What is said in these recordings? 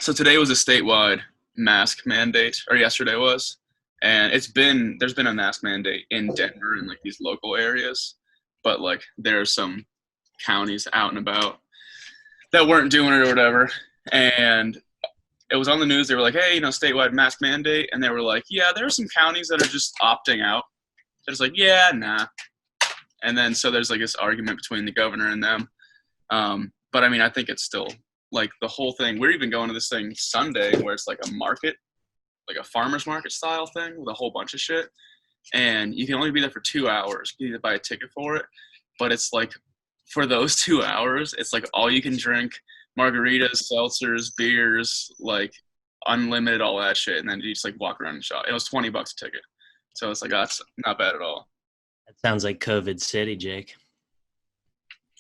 So today was a statewide mask mandate, or yesterday was, and there's been a mask mandate in Denver and like these local areas, but like there are some counties out and about that weren't doing it or whatever, and it was on the news. They were like, hey, statewide mask mandate, and they were like, yeah, there are some counties that are just opting out. They're just like, yeah, nah. And then so there's like this argument between the governor and them. But I mean, I think it's still like the whole thing. We're even going to this thing Sunday where it's like a market, like a farmer's market style thing with a whole bunch of shit. And you can only be there for 2 hours. You need to buy a ticket for it. But it's like for those 2 hours, it's like all you can drink, margaritas, seltzers, beers, like unlimited, all that shit. And then you just like walk around and shop. It was $20 a ticket. So it's like, that's not bad at all. That sounds like COVID City, Jake.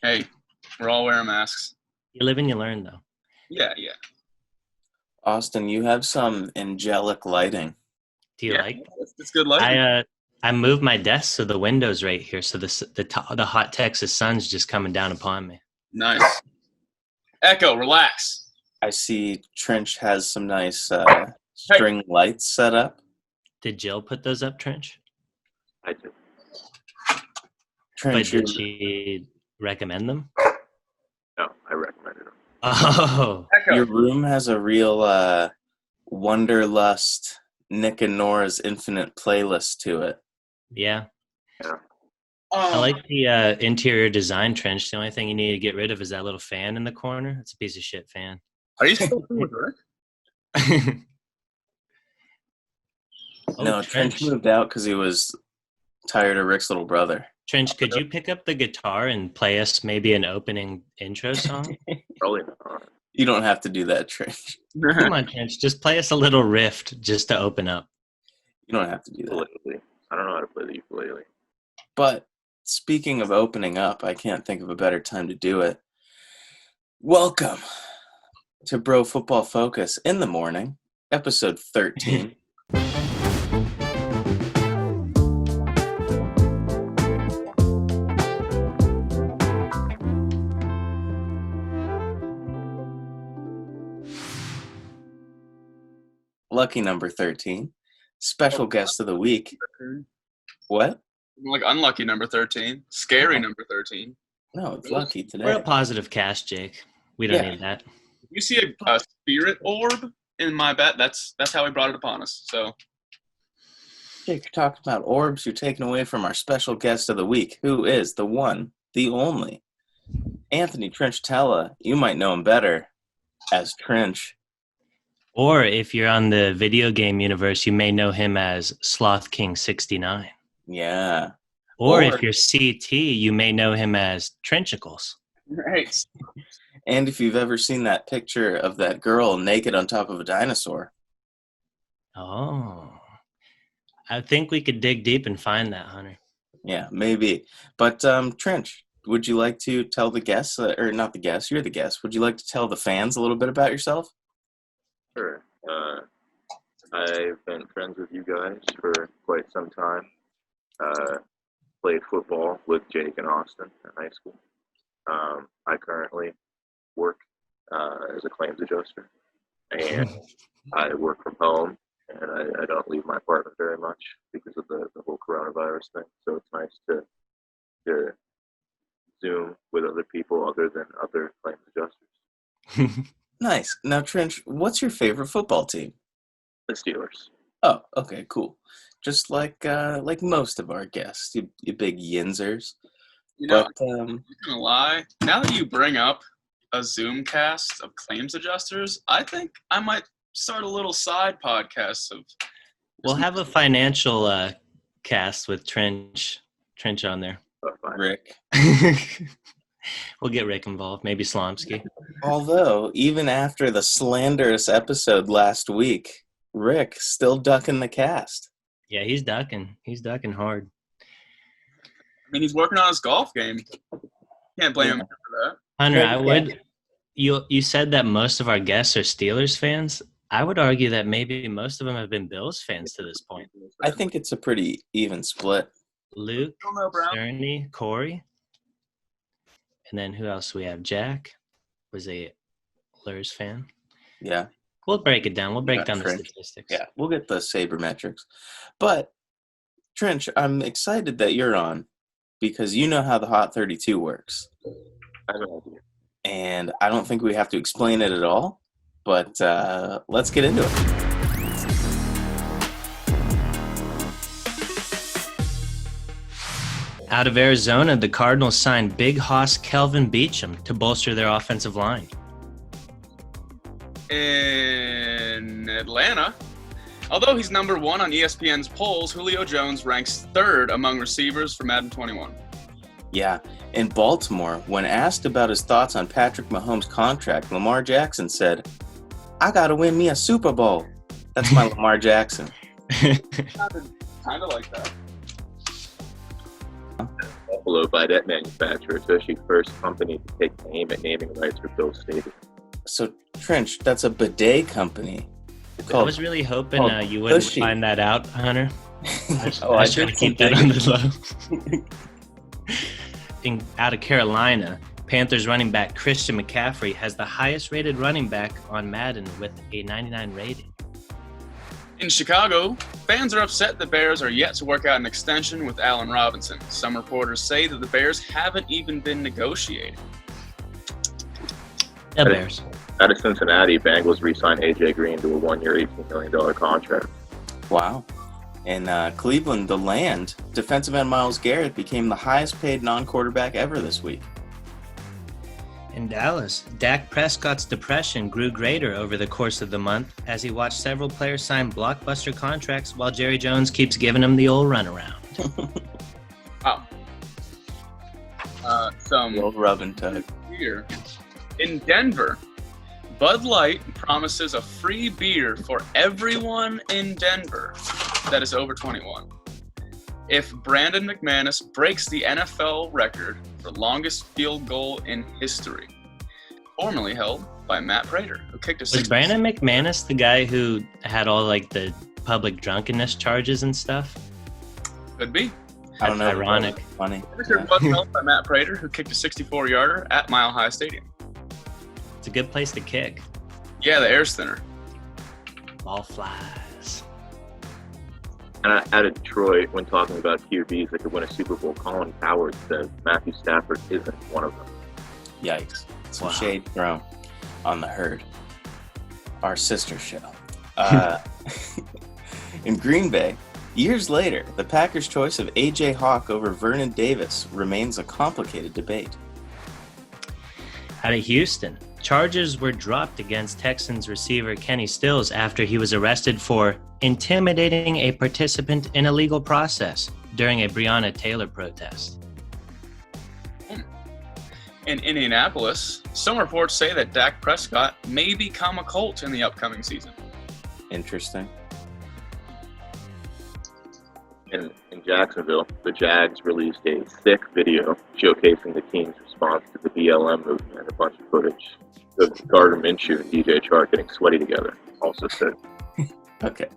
Hey, we're all wearing masks. You live and you learn, though. Yeah. Austin, you have some angelic lighting. Do you like? It's good lighting. I moved my desk so the window's right here, so the hot Texas sun's just coming down upon me. Nice. Echo, relax. I see Trinch has some nice string lights set up. Did Jill put those up, Trinch? I did. But Trinch, did she recommend them? No, I recommended them. Oh. Echo. your room has a real Wonderlust Nick and Nora's Infinite playlist to it. Yeah. Yeah. I like the interior design, Trench. The only thing you need to get rid of is that little fan in the corner. It's a piece of shit fan. Are you still with her? No, Trinch moved out because he was tired of Rick's little brother. Trench, could you pick up the guitar and play us maybe an opening intro song? Probably not. You don't have to do that, Trinch. Come on, Trench. Just play us a little riff just to open up. You don't have to do that. Ukulele. I don't know how to play the ukulele. But speaking of opening up, I can't think of a better time to do it. Welcome to Bro Football Focus in the Morning, episode 13. Lucky number 13. Special guest of the week. What? Like unlucky number 13. Scary number 13. No, it's lucky today. We're a positive cast, Jake. We don't need that. If you see a spirit orb in my bet, that's how he brought it upon us. So Jake, you're talking about orbs. You're taking away from our special guest of the week, who is the one, the only, Anthony Trinch. You might know him better as Trinch. Or if you're on the video game universe, you may know him as Sloth King 69. Yeah. Or if you're CT, you may know him as Trenchicles. right. And if you've ever seen that picture of that girl naked on top of a dinosaur. Oh. I think we could dig deep and find that, Hunter. Yeah, maybe. But Trinch, would you like to tell the guests, or not the guests, you're the guest. Would you like to tell the fans a little bit about yourself? Sure. I've been friends with you guys for quite some time. Played football with Jake and Austin in high school. I currently work as a claims adjuster, and I work from home, and I don't leave my apartment very much because of the whole coronavirus thing. So it's nice to Zoom with other people other than other claims adjusters. Nice. Now, Trinch, what's your favorite football team? The Steelers. Oh, okay, cool. Just like most of our guests, you big yinzers. I'm But not gonna lie. Now that you bring up a Zoom cast of claims adjusters, I think I might start a little side podcast of. We'll have a financial cast with Trench on there. Rick. We'll get Rick involved, maybe Slomsky. Although, even after the slanderous episode last week, Rick still ducking the cast. Yeah, he's ducking. He's ducking hard. I mean, he's working on his golf game. Can't blame him for that. Hunter, you said that most of our guests are Steelers fans. I would argue that maybe most of them have been Bills fans to this point. I think it's a pretty even split. Luke, Brown. Cerny, Corey. And then who else we have? Jack was a Lurs fan. Yeah. We'll break it down. We'll break down the Trinch. statistics. Yeah, we'll get the sabermetrics. But, Trinch, I'm excited that you're on because you know how the Hot 32 works. I have an idea. And I don't think we have to explain it at all, but let's get into it. Out of Arizona, the Cardinals signed Big Hoss Kelvin Beachum to bolster their offensive line. In Atlanta, although he's number 1 on ESPN's polls, Julio Jones ranks 3rd among receivers for Madden 21. Yeah, in Baltimore, when asked about his thoughts on Patrick Mahomes' contract, Lamar Jackson said, "I gotta win me a Super Bowl." That's my Lamar Jackson. Kind of like that. Buffalo by that manufacturer, especially first company to take aim at naming rights for Bill Stadium. So, Trinch, that's a bidet company. I was really hoping you wouldn't Tushy. find that out, Hunter. I was trying to keep that on the low. Out of Carolina, Panthers running back Christian McCaffrey has the highest rated running back on Madden with a 99 rating. In Chicago, fans are upset the Bears are yet to work out an extension with Allen Robinson. Some reporters say that the Bears haven't even been negotiating. The Bears. Out of Cincinnati, Bengals re-signed A.J. Green to a 1-year, $18 million contract. Wow. In Cleveland, the Land, defensive end Myles Garrett became the highest paid non-quarterback ever this week. In Dallas, Dak Prescott's depression grew greater over the course of the month as he watched several players sign blockbuster contracts while Jerry Jones keeps giving him the old runaround. Wow. Some The old rub and tug. here. In Denver, Bud Light promises a free beer for everyone in Denver that is over 21. If Brandon McManus breaks the NFL record for longest field goal in history, formerly held by Matt Prater, who kicked a Was Brandon McManus the guy who had all like the public drunkenness charges and stuff? Could be. I don't know. Ironic. Funny. Record was held by Matt Prater, who kicked a 64-yarder at Mile High Stadium. It's a good place to kick. Yeah, the air's thinner. Ball flies. And out of Detroit, when talking about QBs that could win a Super Bowl, Colin Coward says Matthew Stafford isn't one of them. Yikes. Some Wow. shade thrown on the herd. Our sister show. In Green Bay, years later, the Packers' choice of A.J. Hawk over Vernon Davis remains a complicated debate. Out of Houston, charges were dropped against Texans receiver Kenny Stills after he was arrested for intimidating a participant in a legal process during a Breonna Taylor protest. In Indianapolis, some reports say that Dak Prescott may become a Colt in the upcoming season. Interesting. In Jacksonville, the Jags released a thick video showcasing the team's response to the BLM movement and a bunch of footage of Gardner Minshew and DJ Chark getting sweaty together. Also said, Okay.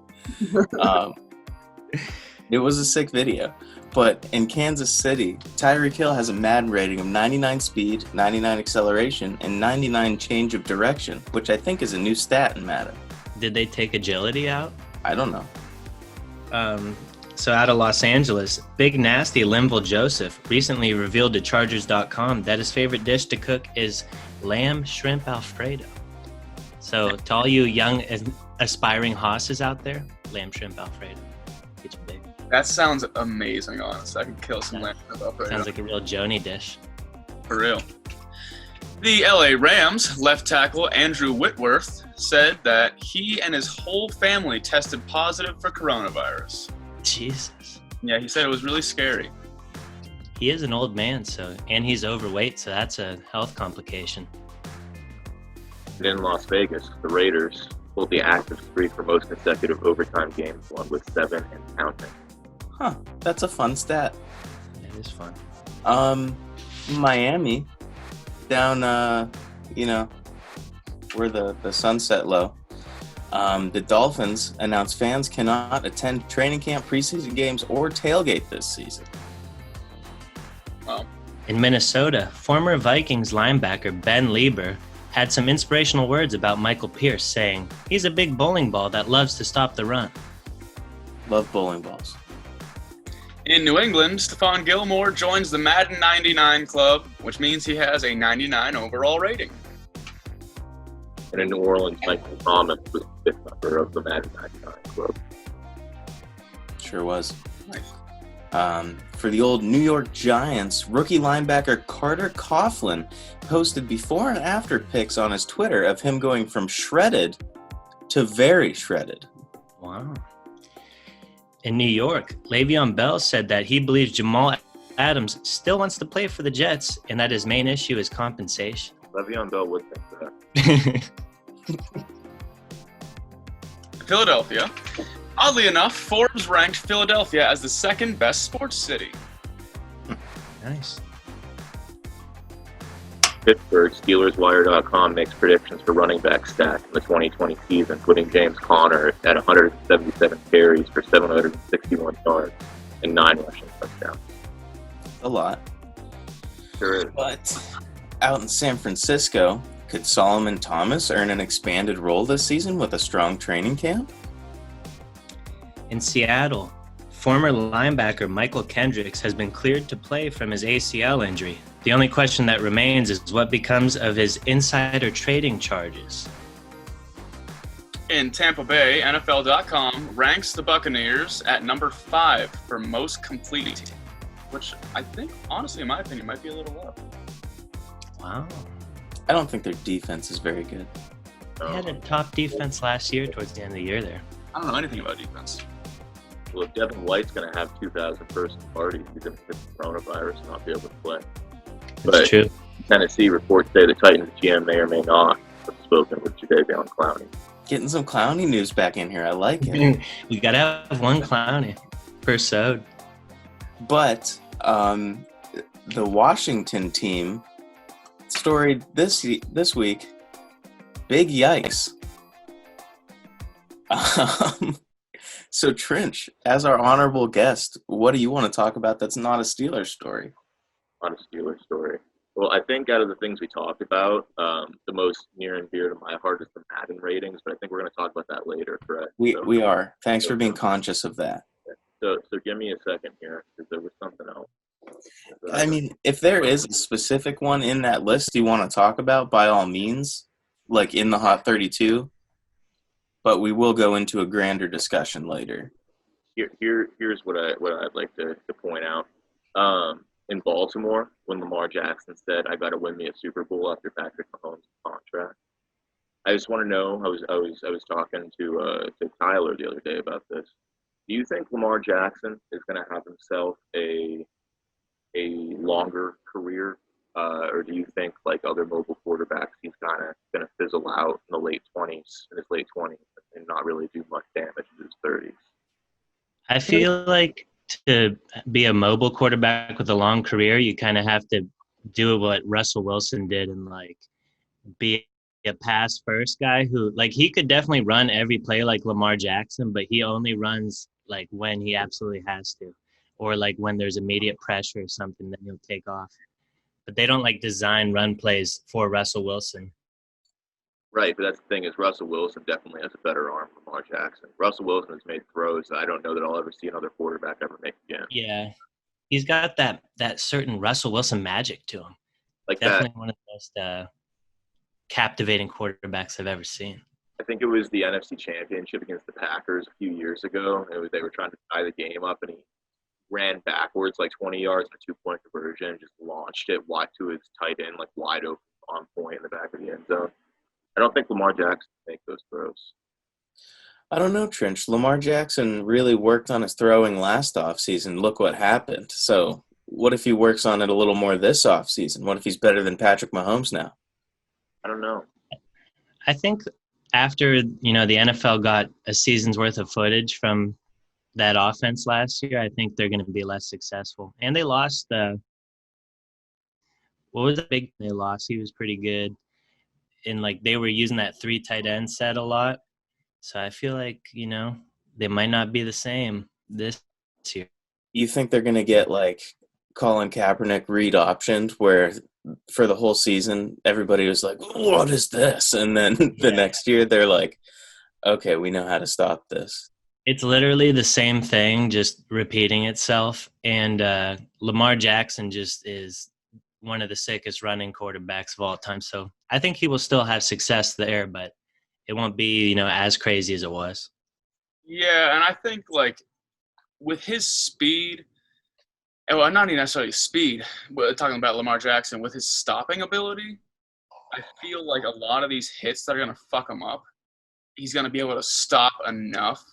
It was a sick video. But in Kansas City, Tyreek Hill has a Madden rating of 99 speed, 99 acceleration, and 99 change of direction, which I think is a new stat in Madden. Did they take agility out? I don't know. So out of Los Angeles, Big Nasty Linville Joseph recently revealed to Chargers.com that his favorite dish to cook is lamb shrimp Alfredo. So to all you young aspiring hosses out there, lamb shrimp Alfredo. Get you big. That sounds amazing, honestly. I could kill some lamb up right now. Sounds like a real Joni dish. For real. The LA Rams left tackle Andrew Whitworth said that he and his whole family tested positive for coronavirus. Jesus. Yeah, he said it was really scary. He is an old man, and he's overweight, so that's a health complication. and in Las Vegas, the Raiders pulled the active streak for most consecutive overtime games won with 7 and counting. Huh, that's a fun stat. It is fun. Miami, down, where the sunset low. The Dolphins announced fans cannot attend training camp, preseason games, or tailgate this season. Wow. In Minnesota, former Vikings linebacker Ben Lieber had some inspirational words about Michael Pierce, saying, "He's a big bowling ball that loves to stop the run." Love bowling balls. In New England, Stephon Gilmore joins the Madden 99 club, which means he has a 99 overall rating. And in New Orleans, Michael Thomas was the fifth member of the Madden 99 club. Sure was. Nice. For the old New York Giants, rookie linebacker Carter Coughlin posted before and after pics on his Twitter of him going from shredded to very shredded. Wow. In New York, Le'Veon Bell said that he believes Jamal Adams still wants to play for the Jets and that his main issue is compensation. Le'Veon Bell would think that. Philadelphia. Oddly enough, Forbes ranked Philadelphia as the second best sports city. Nice. Pittsburgh, SteelersWire.com makes predictions for running back stats in the 2020 season, putting James Conner at 177 carries for 761 yards and 9 rushing touchdowns. A lot. Sure is. But out in San Francisco, could Solomon Thomas earn an expanded role this season with a strong training camp? In Seattle, former linebacker Michael Kendricks has been cleared to play from his ACL injury. The only question that remains is what becomes of his insider trading charges. In Tampa Bay, NFL.com ranks the Buccaneers at number 5 for most complete, which I think, honestly, in my opinion, might be a little low. Wow. I don't think their defense is very good. They had a top defense last year towards the end of the year there. I don't know anything about defense. Well, if Devin White's going to have 2,000 person parties, he's going to get the coronavirus and not be able to play. That's true. Tennessee reports say the Titans GM may or may not have spoken with Jadeveon Clowney. Getting some Clowney news back in here. I like it. We got to have one Clowney per sode. But the Washington team story this week, big yikes. So Trinch, as our honorable guest, what do you want to talk about that's not a Steelers story? On a Steelers story. Well, I think out of the things we talked about, the most near and dear to my heart is the Madden ratings, but I think we're going to talk about that later, correct? We are. Thanks for being conscious of that. So give me a second here, because there was something else. I mean, if there is a specific one in that list you want to talk about, by all means, like in the Hot 32, but we will go into a grander discussion later. Here's what I'd like to point out. In Baltimore, when Lamar Jackson said, "I got to win me a Super Bowl after Patrick Mahomes' contract," I just want to know. I was talking to Tyler the other day about this. Do you think Lamar Jackson is going to have himself a longer career, or do you think, like other mobile quarterbacks, he's kind of going to fizzle out in his late 20s, and not really do much damage in his 30s? I feel like to be a mobile quarterback with a long career, you kind of have to do what Russell Wilson did and like be a pass first guy who, like, he could definitely run every play like Lamar Jackson, but he only runs like when he absolutely has to, or like when there's immediate pressure or something, then he'll take off. But they don't like design run plays for Russell Wilson. Right, but that's the thing is Russell Wilson definitely has a better arm than Lamar Jackson. Russell Wilson has made throws that I don't know that I'll ever see another quarterback ever make again. Yeah, he's got that certain Russell Wilson magic to him. Like Definitely that. one of the most captivating quarterbacks I've ever seen. I think it was the NFC Championship against the Packers a few years ago. They were trying to tie the game up, and he ran backwards like 20 yards for a 2-point conversion and just launched it wide to his tight end, like wide open on point in the back of the end zone. I don't think Lamar Jackson can make those throws. I don't know, Trinch. Lamar Jackson really worked on his throwing last offseason. Look what happened. So what if he works on it a little more this offseason? What if he's better than Patrick Mahomes now? I don't know. I think after, the NFL got a season's worth of footage from that offense last year, I think they're going to be less successful. And they lost what was the big thing they lost? He was pretty good. And like they were using that 3 tight end set a lot. So I feel like, they might not be the same this year. You think they're going to get like Colin Kaepernick read optioned where for the whole season, everybody was like, "What is this?" And then the next year, they're like, "Okay, we know how to stop this." It's literally the same thing, just repeating itself. And Lamar Jackson just is one of the sickest running quarterbacks of all time. So I think he will still have success there, but it won't be, as crazy as it was. Yeah, and I think like with his speed, well, not even necessarily speed, but talking about Lamar Jackson, with his stopping ability, I feel like a lot of these hits that are going to fuck him up, he's going to be able to stop enough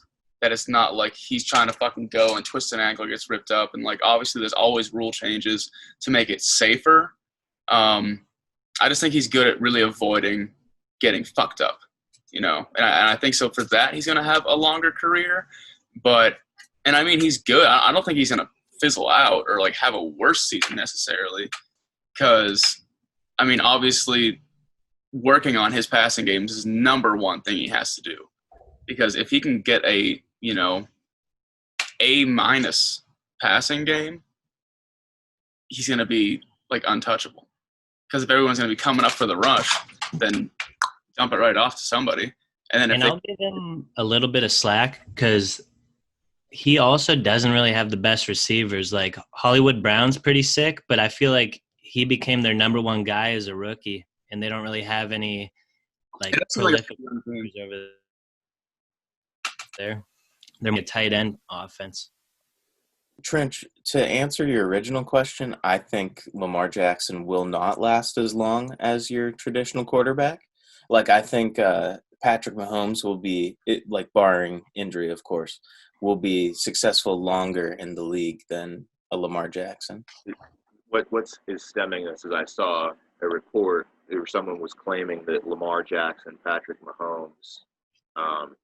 that it's not like he's trying to fucking go and twist an ankle, gets ripped up. And like, obviously there's always rule changes to make it safer. I just think he's good at really avoiding getting fucked up, and I think so for that, he's going to have a longer career, and I mean, he's good. I don't think he's going to fizzle out or like have a worse season necessarily. Cause I mean, obviously working on his passing games is number one thing he has to do, because if he can get a A- passing game, he's going to be like untouchable. Because if everyone's going to be coming up for the rush, then dump it right off to somebody. And then I'll give him a little bit of slack because he also doesn't really have the best receivers. Like Hollywood Brown's pretty sick, but I feel like he became their number one guy as a rookie, and they don't really have any like prolific receivers over there. They're a tight end offense. Trinch, to answer your original question, I think Lamar Jackson will not last as long as your traditional quarterback. Like, I think Patrick Mahomes will be, like, barring injury, of course, will be successful longer in the league than a Lamar Jackson. What is stemming this is I saw a report where someone was claiming that Lamar Jackson, Patrick Mahomes,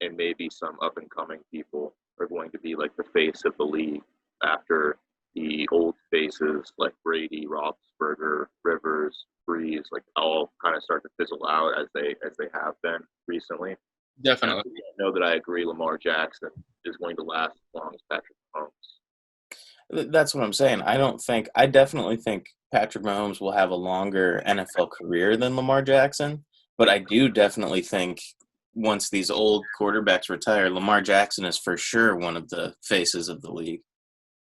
and maybe some up-and-coming people are going to be like the face of the league after the old faces like Brady, Roethlisberger, Rivers, Breeze, like all kind of start to fizzle out as they have been recently. Definitely. I know that I agree Lamar Jackson is going to last as long as Patrick Mahomes. That's what I'm saying. I definitely think Patrick Mahomes will have a longer NFL career than Lamar Jackson, but I do definitely think once these old quarterbacks retire, Lamar Jackson is for sure one of the faces of the league.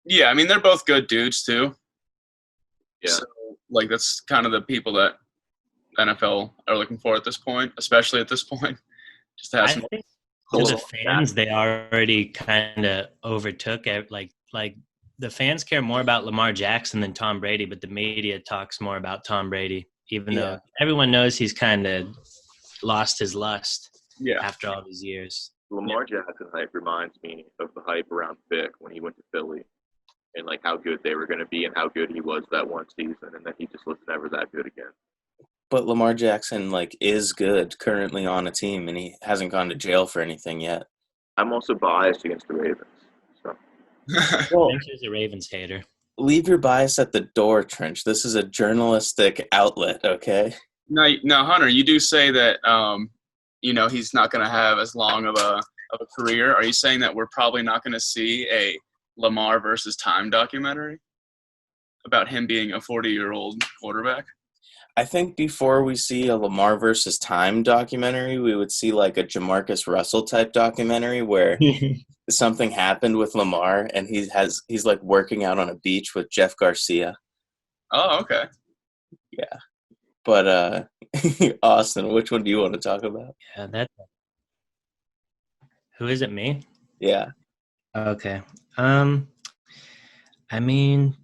Yeah, I mean, they're both good dudes, too. Yeah. So, like, that's kind of the people that NFL are looking for at this point, especially at this point. Just to have I some think to the fans, they already kind of overtook it. Like the fans care more about Lamar Jackson than Tom Brady, but the media talks more about Tom Brady, even though everyone knows he's kind of lost his lust after all these years. Lamar Jackson hype reminds me of the hype around Vic when he went to Philly, and like how good they were going to be and how good he was that one season, and then he just was never that good again. But Lamar Jackson, like, is good currently on a team, and he hasn't gone to jail for anything yet. I'm also biased against the Ravens. So. Well, Trinch is a Ravens hater. leave your bias at the door, Trinch. This is a journalistic outlet, okay? Now, Hunter, you do say that he's not going to have as long of a career. Are you saying that we're probably not going to see a Lamar versus Time documentary about him being a 40-year-old quarterback? I think before we see a Lamar versus Time documentary, we would see like a Jamarcus Russell type documentary where something happened with Lamar and he's like working out on a beach with Jeff Garcia. Oh, okay. Yeah. But Austin, which one do you want to talk about? Yeah, who is it, me? Yeah. Okay. I mean,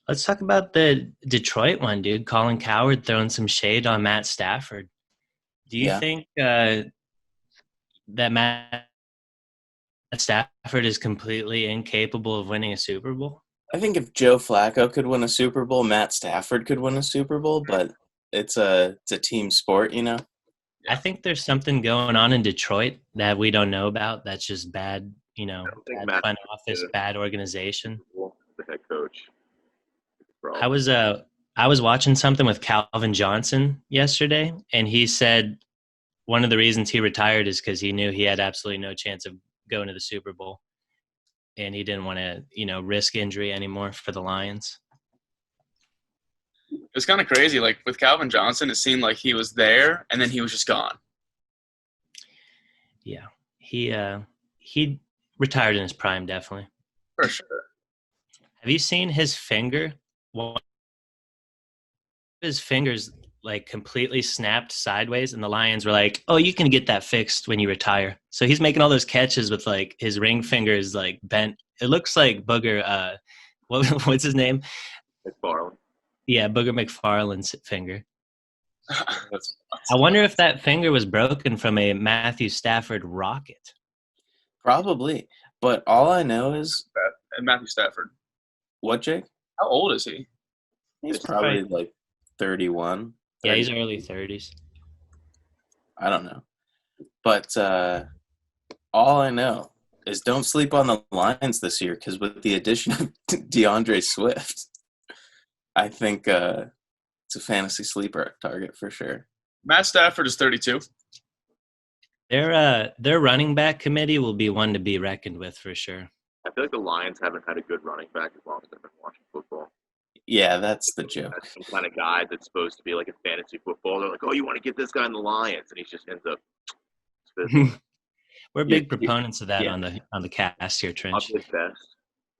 let's talk about the Detroit one, dude. Colin Cowherd throwing some shade on Matt Stafford. Do you think that Matt Stafford is completely incapable of winning a Super Bowl? I think if Joe Flacco could win a Super Bowl, Matt Stafford could win a Super Bowl, but it's a team sport, I think there's something going on in Detroit that we don't know about. That's just bad, bad front office, bad organization. The head coach. I was watching something with Calvin Johnson yesterday, and he said one of the reasons he retired is because he knew he had absolutely no chance of going to the Super Bowl, and he didn't want to, risk injury anymore for the Lions. was kind of crazy. Like with Calvin Johnson, it seemed like he was there and then he was just gone. Yeah, he retired in his prime, definitely. For sure. Have you seen his finger? One of his fingers like completely snapped sideways, and the Lions were like, "Oh, you can get that fixed when you retire." So he's making all those catches with like his ring fingers like bent. It looks like Booger. What's his name? McFarland. Yeah, Booger McFarland's finger. That's I wonder if that finger was broken from a Matthew Stafford rocket. probably. But all I know is And Matthew Stafford. what, Jake? How old is he? He's probably like 31. Yeah, he's 30. early 30s. I don't know. But all I know is don't sleep on the Lions this year, because with the addition of DeAndre Swift, I think it's a fantasy sleeper target for sure. Matt Stafford is 32. Their running back committee will be one to be reckoned with for sure. I feel like the Lions haven't had a good running back as long as I've been watching football. Yeah, that's the joke. That's some kind of guy that's supposed to be like a fantasy football. They're like, oh, you want to get this guy in the Lions, and he just ends up. We're big proponents of that yeah. on the cast here, Trinch. Javid Best.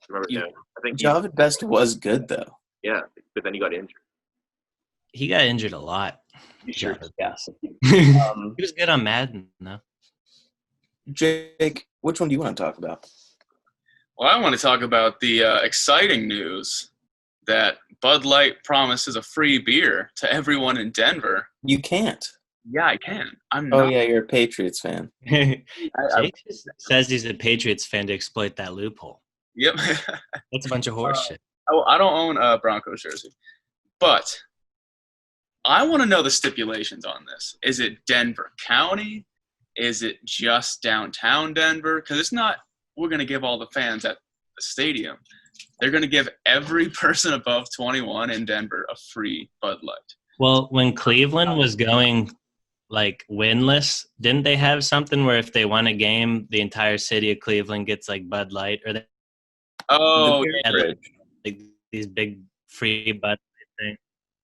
Remember? Yeah. I think Javid Best was good though. yeah, but then he got injured. He got injured a lot. You sure? Yes. He was good on Madden, though. Jake, which one do you want to talk about? Well, I want to talk about the exciting news that Bud Light promises a free beer to everyone in Denver. You can't. Yeah, I can. I'm Oh not. yeah, you're a Patriots fan. Jake just says he's a Patriots fan to exploit that loophole. Yep. That's a bunch of horse shit. I don't own a Broncos jersey, but I want to know the stipulations on this. Is it Denver County? Is it just downtown Denver? Because it's not we're going to give all the fans at the stadium. They're going to give every person above 21 in Denver a free Bud Light. Well, when Cleveland was going like winless, didn't they have something where if they won a game, the entire city of Cleveland gets like Bud Light, or they Oh, had like these big free Bud Light things?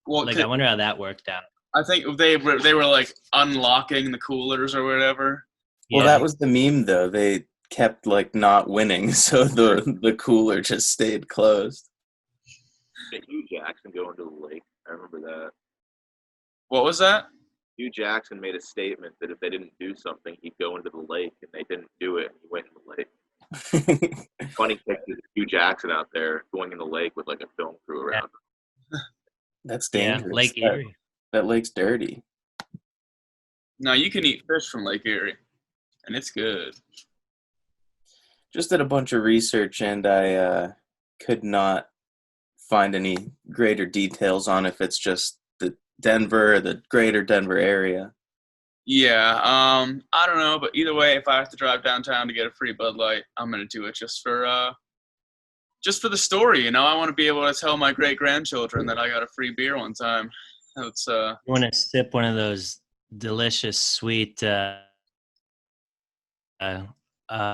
well, Like I wonder how that worked out. I think they were like unlocking the coolers or whatever. Well, Yeah. that was the meme though. They kept like not winning, so the cooler just stayed closed. Hugh Jackson going to the lake. I remember that. What was that? Hugh Jackson made a statement that if they didn't do something, he'd go into the lake, and they didn't do it, and he went in the lake. Funny pictures of Hugh Jackson out there going in the lake with like a film crew around him. That's Yeah, dangerous. Lake Erie. That lake's dirty. No, you can eat fish from Lake Erie, and it's good. Just did a bunch of research, and I could not find any greater details on if it's just the Denver or the greater Denver area. Yeah, I don't know, but either way, if I have to drive downtown to get a free Bud Light, I'm gonna do it just for the story. You know, I want to be able to tell my great grandchildren that I got a free beer one time. That's You want to sip one of those delicious, sweet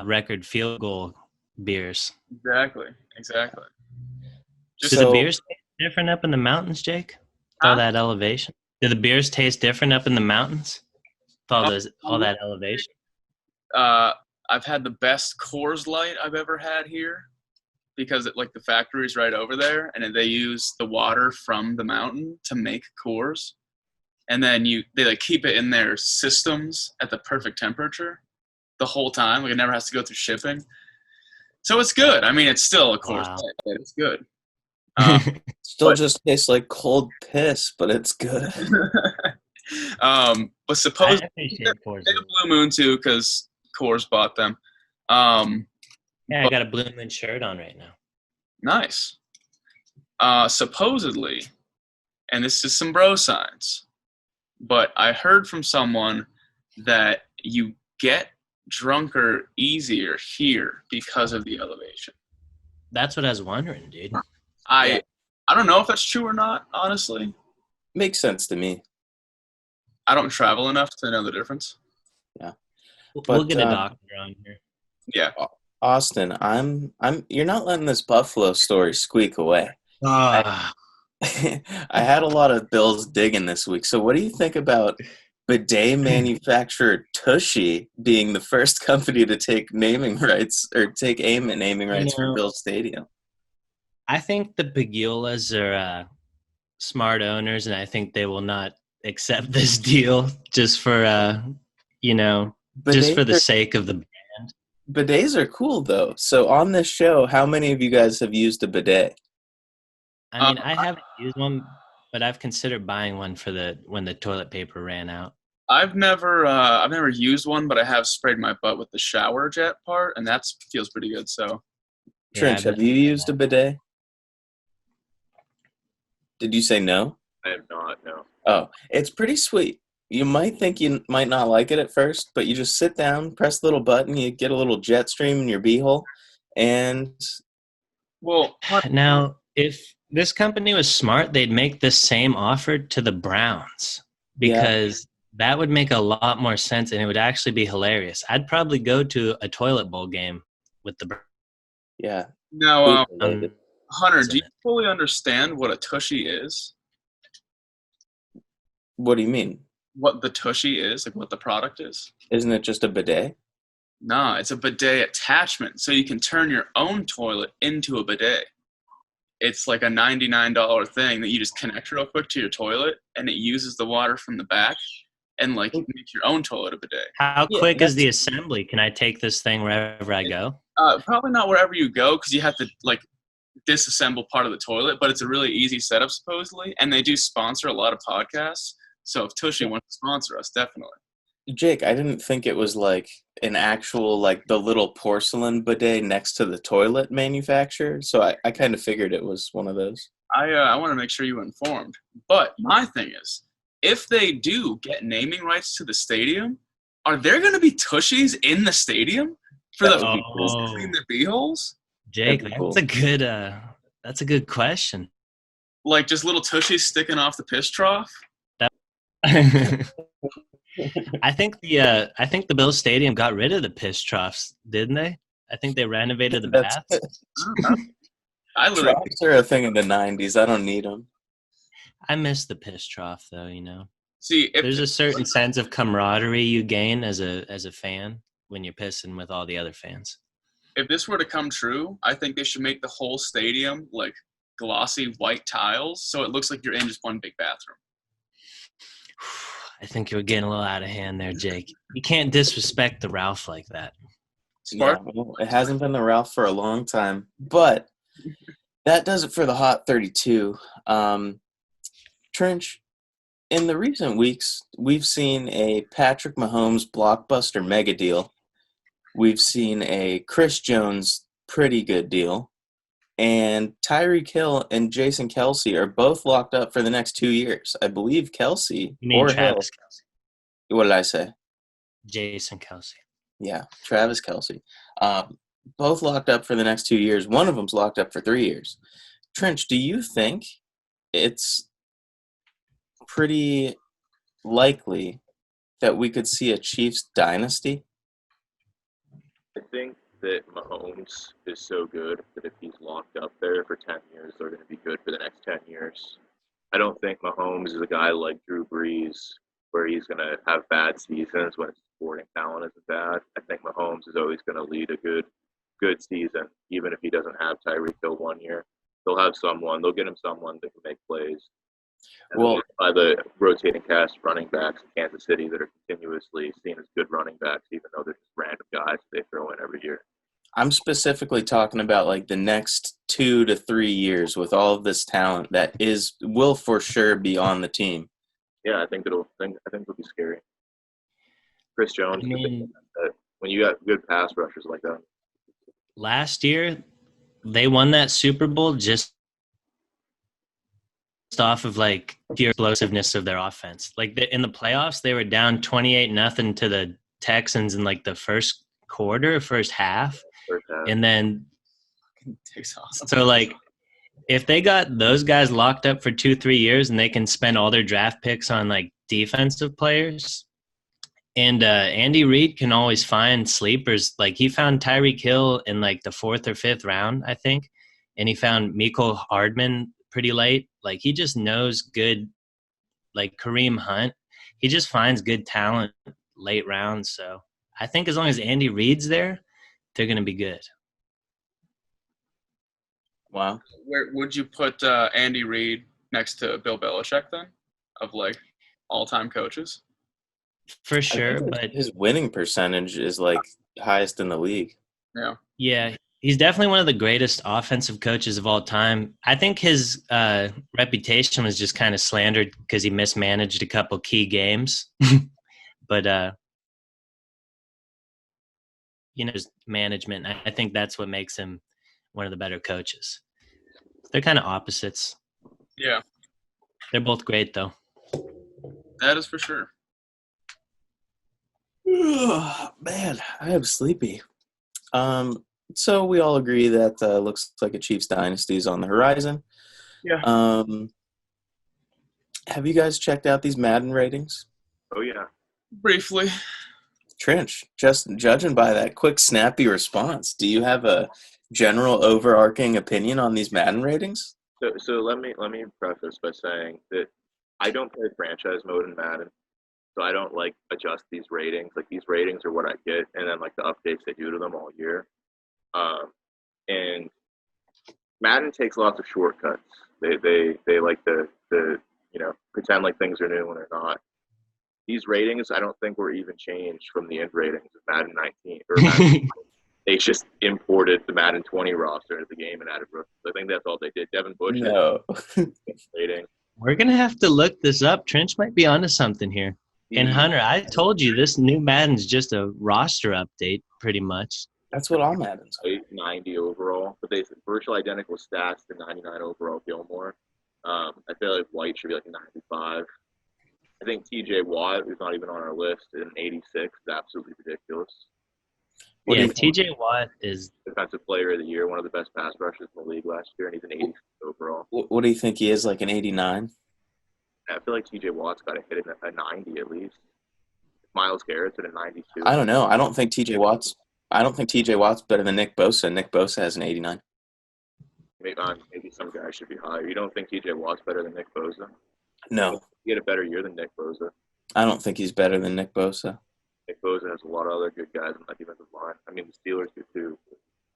record field goal beers. exactly. Do So- the beers taste different up in the mountains, Jake? With all that elevation. Do the beers taste different up in the mountains? With all that elevation. I've had the best Coors Light I've ever had here because the factory's right over there, and they use the water from the mountain to make Coors, and then they like keep it in their systems at the perfect temperature the whole time. Like it never has to go through shipping, so it's good. I mean, it's still a Coors Wow. Light, but it's good. Still But- just tastes like cold piss, but it's good. But I suppose appreciate Coors. they have Blue Moon too because Coors bought them. Yeah, I got a Blue Moon shirt on right now. Nice. Supposedly, and this is some bro science, but I heard from someone that you get drunker easier here because of the elevation. That's what I was wondering, dude. I don't know if that's true or not, honestly. Makes sense to me. I don't travel enough to know the difference. We'll But, get a doctor on here. Yeah. Austin, you're not letting this Buffalo story squeak away. I had a lot of Bills digging this week. So what do you think about bidet manufacturer Tushy being the first company to take naming rights or take aim at naming rights for Bills Stadium? I think the Pagulas are smart owners, and I think they will not accept this deal just for just for the sake of the brand. Bidets are cool though. So on this show, how many of you guys have used a bidet? I mean, I haven't used one, but I've considered buying one for when the toilet paper ran out. I've never used one, but I have sprayed my butt with the shower jet part, and that feels pretty good. So, Trinch, have you used a bidet? Did you say no? I have not, no. Oh, it's pretty sweet. You might think you might not like it at first, but you just sit down, press the little button, you get a little jet stream in your beehole, and well, now if this company was smart, they'd make the same offer to the Browns because that would make a lot more sense, and it would actually be hilarious. I'd probably go to a toilet bowl game with the Browns. Yeah. Now, Hunter, do you fully understand what a tushy is? What do you mean? What the tushy is, like what the product is? Isn't it just a bidet? Nah, it's a bidet attachment, so you can turn your own toilet into a bidet. It's like a $99 thing that you just connect real quick to your toilet, and it uses the water from the back and like make your own toilet a bidet. How quick is the assembly? Can I take this thing wherever I go? Probably not wherever you go because you have to like disassemble part of the toilet, but it's a really easy setup supposedly, and they do sponsor a lot of podcasts. So if Tushy wants to sponsor us, definitely. Jake, I didn't think it was like an actual, like the little porcelain bidet next to the toilet manufacturer. So I kind of figured it was one of those. I want to make sure you're informed. But my thing is, if they do get naming rights to the stadium, are there going to be Tushies in the stadium for the clean the beeholes? Jake, that's a good question. Like just little Tushies sticking off the piss trough? I think the Bills Stadium got rid of the piss troughs, didn't they? I think they renovated the baths. Troughs are a thing in the 90s. I don't need them. I miss the piss trough, though. See, there's a certain sense of camaraderie you gain as a fan when you're pissing with all the other fans. If this were to come true, I think they should make the whole stadium like glossy white tiles, so it looks like you're in just one big bathroom. I think you're getting a little out of hand there, Jake. You can't disrespect the Ralph like that. Yeah, well, it hasn't been the Ralph for a long time. But that does it for the Hot 32. Trinch, in the recent weeks, we've seen a Patrick Mahomes blockbuster mega deal. We've seen a Chris Jones pretty good deal. And Tyreek Hill and Jason Kelce are both locked up for the next 2 years. I believe Kelce or Travis Hill. Kelce. What did I say? Jason Kelce. Yeah, Travis Kelce. Both locked up for the next 2 years. One of them's locked up for 3 years. Trinch, do you think it's pretty likely that we could see a Chiefs dynasty? I think that Mahomes is so good that if he's locked up there for 10 years, they're going to be good for the next 10 years. I don't think Mahomes is a guy like Drew Brees where he's going to have bad seasons when his sporting talent isn't bad. I think Mahomes is always going to lead a good season, even if he doesn't have Tyreek Hill 1 year. They'll have someone. They'll get him someone that can make plays. And by the rotating cast running backs in Kansas City that are continuously seen as good running backs, even though they're just random guys they throw in every year. I'm specifically talking about like the next 2 to 3 years with all of this talent that will for sure be on the team. Yeah, I think it'll be scary. Chris Jones, when you got good pass rushers like that. Last year, they won that Super Bowl just off of like the explosiveness of their offense. Like in the playoffs, they were down 28-0 to the Texans in like the first half. And then so like if they got those guys locked up for 2-3 years and they can spend all their draft picks on like defensive players, and Andy Reid can always find sleepers. Like he found Tyreek Hill in like the 4th or 5th round, I think, and he found Mecole Hardman pretty late. Like, he just knows good, like Kareem Hunt. He just finds good talent late rounds. So I think as long as Andy Reid's there, they're going to be good. Wow. Where would you put Andy Reid next to Bill Belichick then, of like all-time coaches? For I sure, think but his winning percentage is like highest in the league. Yeah. yeah, he's definitely one of the greatest offensive coaches of all time. I think his reputation was just kind of slandered because he mismanaged a couple key games. But, just management. I think that's what makes him one of the better coaches. They're kind of opposites. Yeah, They're both great, though. that is for sure. Man, I am sleepy. So we all agree that looks like a Chiefs dynasty is on the horizon. Yeah. Have you guys checked out these Madden ratings? Oh yeah. Briefly. Trinch, just judging by that quick, snappy response, do you have a general overarching opinion on these Madden ratings? So let me preface by saying that I don't play franchise mode in Madden, so I don't like adjust these ratings. Like, these ratings are what I get, and then like the updates they do to them all year. And Madden takes lots of shortcuts. They like to pretend like things are new when they're not. These ratings, I don't think were even changed from the end ratings of Madden 19 or Madden. They just imported the Madden 20 roster into the game and added rookies. I think that's all they did. Devin Bush No. rating. We're going to have to look this up. Trench might be onto something here. And Hunter, I told you this new Madden's just a roster update, pretty much. That's what all Maddens are. 90 overall, but they virtually identical stats to 99 overall Gilmore. I feel like White should be like a 95. I think TJ Watt, who's not even on our list, is an 86. Is absolutely ridiculous. Yeah, TJ Watt is Defensive Player of the Year, one of the best pass rushers in the league last year, and he's an 86 overall. What do you think he is, like an 89? I feel like TJ Watt's got to hit a 90 at least. Myles Garrett's at a 92. I don't know. I don't think TJ Watt's better than Nick Bosa. Nick Bosa has an 89. Maybe some guys should be higher. You don't think TJ Watt's better than Nick Bosa? No. He had a better year than Nick Bosa. I don't think he's better than Nick Bosa. Nick Bosa has a lot of other good guys on that defensive line. I mean, the Steelers do too.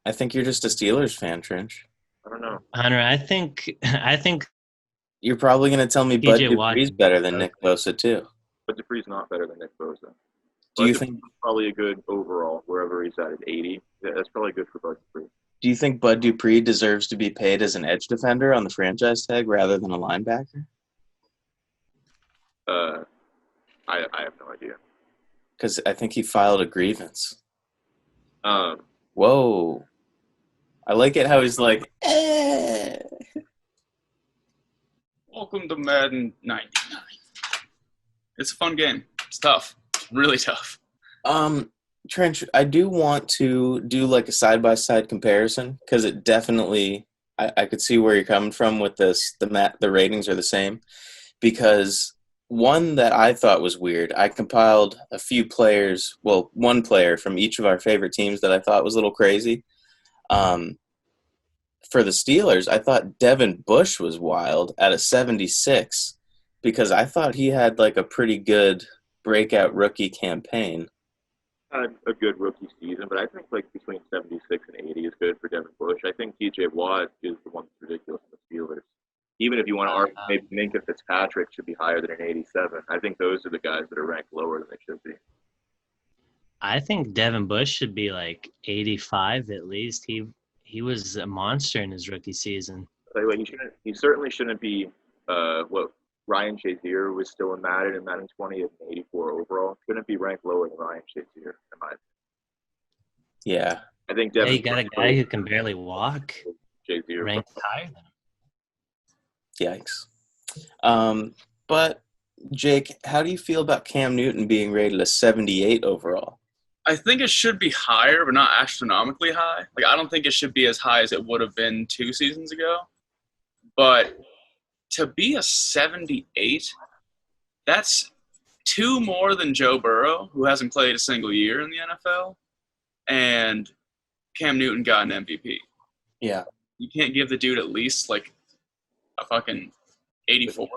I think you're just a Steelers fan, Trench. I don't know. Hunter, I think You're probably going to tell me Bud TJ Watt Dupree's better than Nick Bosa, too. But Dupree's not better than Nick Bosa. Do you Bud think Dupree's probably a good overall, wherever he's at 80. Yeah, that's probably good for Bud Dupree. Do you think Bud Dupree deserves to be paid as an edge defender on the franchise tag rather than a linebacker? I have no idea. Because I think he filed a grievance. Um, Whoa. I like it how he's like, eh. Welcome to Madden 99. It's a fun game. It's tough. It's really tough. Trench, I do want to do like a side-by-side comparison because it definitely I could see where you're coming from with this. The ratings are the same because one that I thought was weird, I compiled a few players, well, one player from each of our favorite teams that I thought was a little crazy. For the Steelers, I thought Devin Bush was wild at a 76 because I thought he had like a pretty good breakout rookie campaign. Had a good rookie season, but I think like between 76 and 80 is good for Devin Bush. I think TJ Watt is the one that's ridiculous in the Steelers. Even if you want to argue, maybe Minka Fitzpatrick should be higher than an 87. I think those are the guys that are ranked lower than they should be. I think Devin Bush should be like 85 at least. He was a monster in his rookie season. He certainly shouldn't be what Ryan Shazier was still in Madden 20 at 84 overall. Shouldn't be ranked lower than Ryan Shazier, in my opinion. Yeah. I think Devin you got a guy who can barely walk Shazier ranked higher than him. Yikes. But, Jake, how do you feel about Cam Newton being rated a 78 overall? I think it should be higher, but not astronomically high. Like, I don't think it should be as high as it would have been 2 seasons ago. But to be a 78, that's 2 more than Joe Burrow, who hasn't played a single year in the NFL, and Cam Newton got an MVP. Yeah. You can't give the dude at least, like, a fucking 84.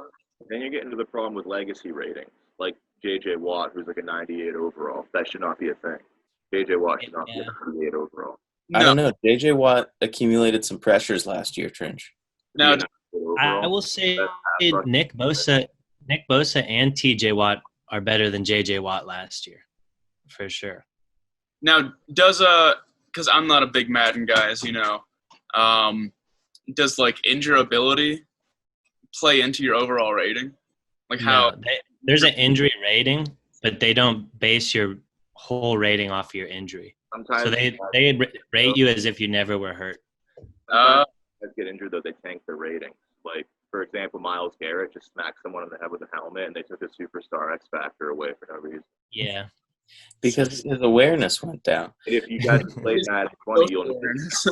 Then you get into the problem with legacy ratings, like J.J. Watt, who's like a 98 overall. That should not be a thing. J.J. Watt should not be a 98 overall. I don't know. J.J. Watt accumulated some pressures last year, Trinch. Now, I will say Nick Bosa and T.J. Watt are better than J.J. Watt last year, for sure. now does because I'm not a big Madden guy, as you know, does like injurability play into your overall rating? Like how? No, there's an injury rating, but they don't base your whole rating off your injury. Sometimes So they rate you as if you never were hurt. guys get injured, though, they tank their ratings. Like, for example, Myles Garrett just smacked someone on the head with a helmet, and they took a superstar X Factor away for no reason. Yeah. Because his awareness went down. And if you guys play Madden 20, you'll know that's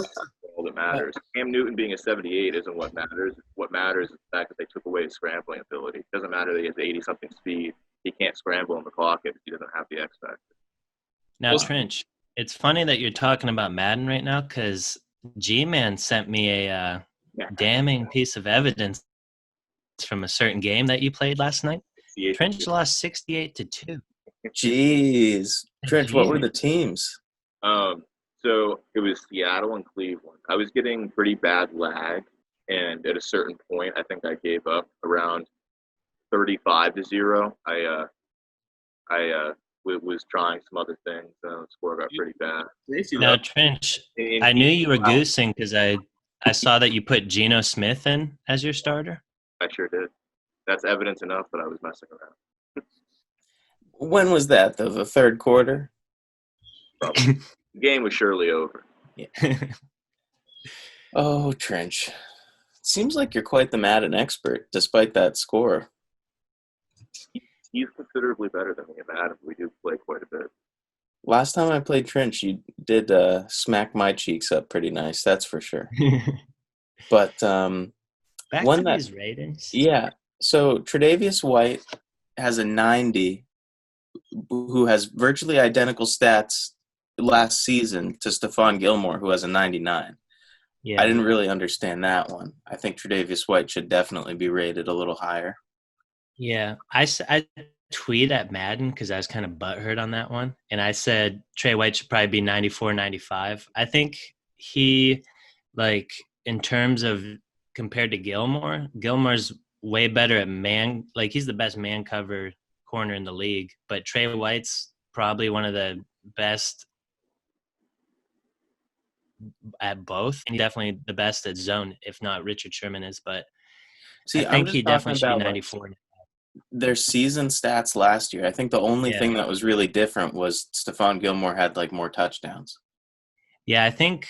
all that matters. Cam Newton being a 78 isn't what matters. What matters is the fact that they took away his scrambling ability. It doesn't matter that he has 80-something speed. He can't scramble on the clock if he doesn't have the X Factor. Now, Trinch, it's funny that you're talking about Madden right now because G-Man sent me a damning piece of evidence from a certain game that you played last night. Trinch lost 68-2. Jeez. Trinch, what were the teams? So it was Seattle and Cleveland. I was getting pretty bad lag, and at a certain point, I think I gave up around 35-0. I was trying some other things, and the score got pretty bad. Now, Trinch, I knew you were goosing because I saw that you put Geno Smith in as your starter. I sure did. That's evidence enough that I was messing around. When was that, though? The third quarter? Probably. The game was surely over. Yeah. Oh, Trinch. Seems like you're quite the Madden expert, despite that score. He's considerably better than me in Madden. We do play quite a bit. Last time I played Trinch, you did smack my cheeks up pretty nice, that's for sure. But Back one to these ratings. Yeah. So Tre'Davious White has a 90, who has virtually identical stats last season to Stephon Gilmore, who has a 99. Yeah. I didn't really understand that one. I think Tre'Davious White should definitely be rated a little higher. Yeah. I tweeted at Madden because I was kind of butthurt on that one. And I said Trey White should probably be 94, 95. I think he, like, in terms of compared to Gilmore's way better at man. Like, he's the best man cover corner in the league. But Trey White's probably one of the best at both. And definitely the best at zone, if not Richard Sherman is. But See, I think he definitely should be 94. Their season stats last year, I think the only thing that was really different was Stephon Gilmore had like more touchdowns. Yeah, I think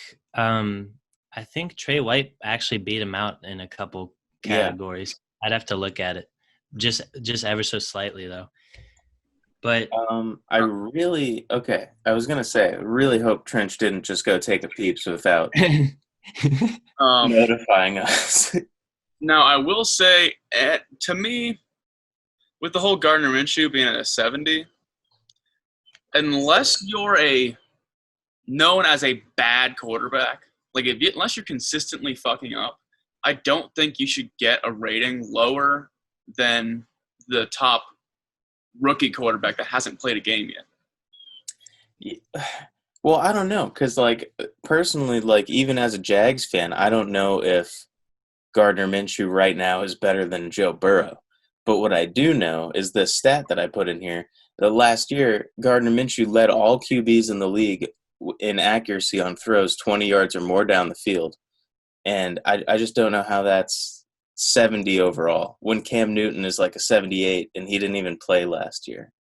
Trey White actually beat him out in a couple categories. Yeah. I'd have to look at it, just ever so slightly though. But I was gonna say, I really hope Trinch didn't just go take a peeps without notifying us. Now, I will say, to me, with the whole Gardner Minshew being at a 70, unless you're known as a bad quarterback, like unless you're consistently fucking up, I don't think you should get a rating lower than the top rookie quarterback that hasn't played a game yet. Well, I don't know, because like personally, like even as a Jags fan, I don't know if Gardner Minshew right now is better than Joe Burrow. But what I do know is the stat that I put in here, that last year, Gardner Minshew led all QBs in the league in accuracy on throws 20 yards or more down the field. And I just don't know how that's 70 overall when Cam Newton is like a 78 and he didn't even play last year.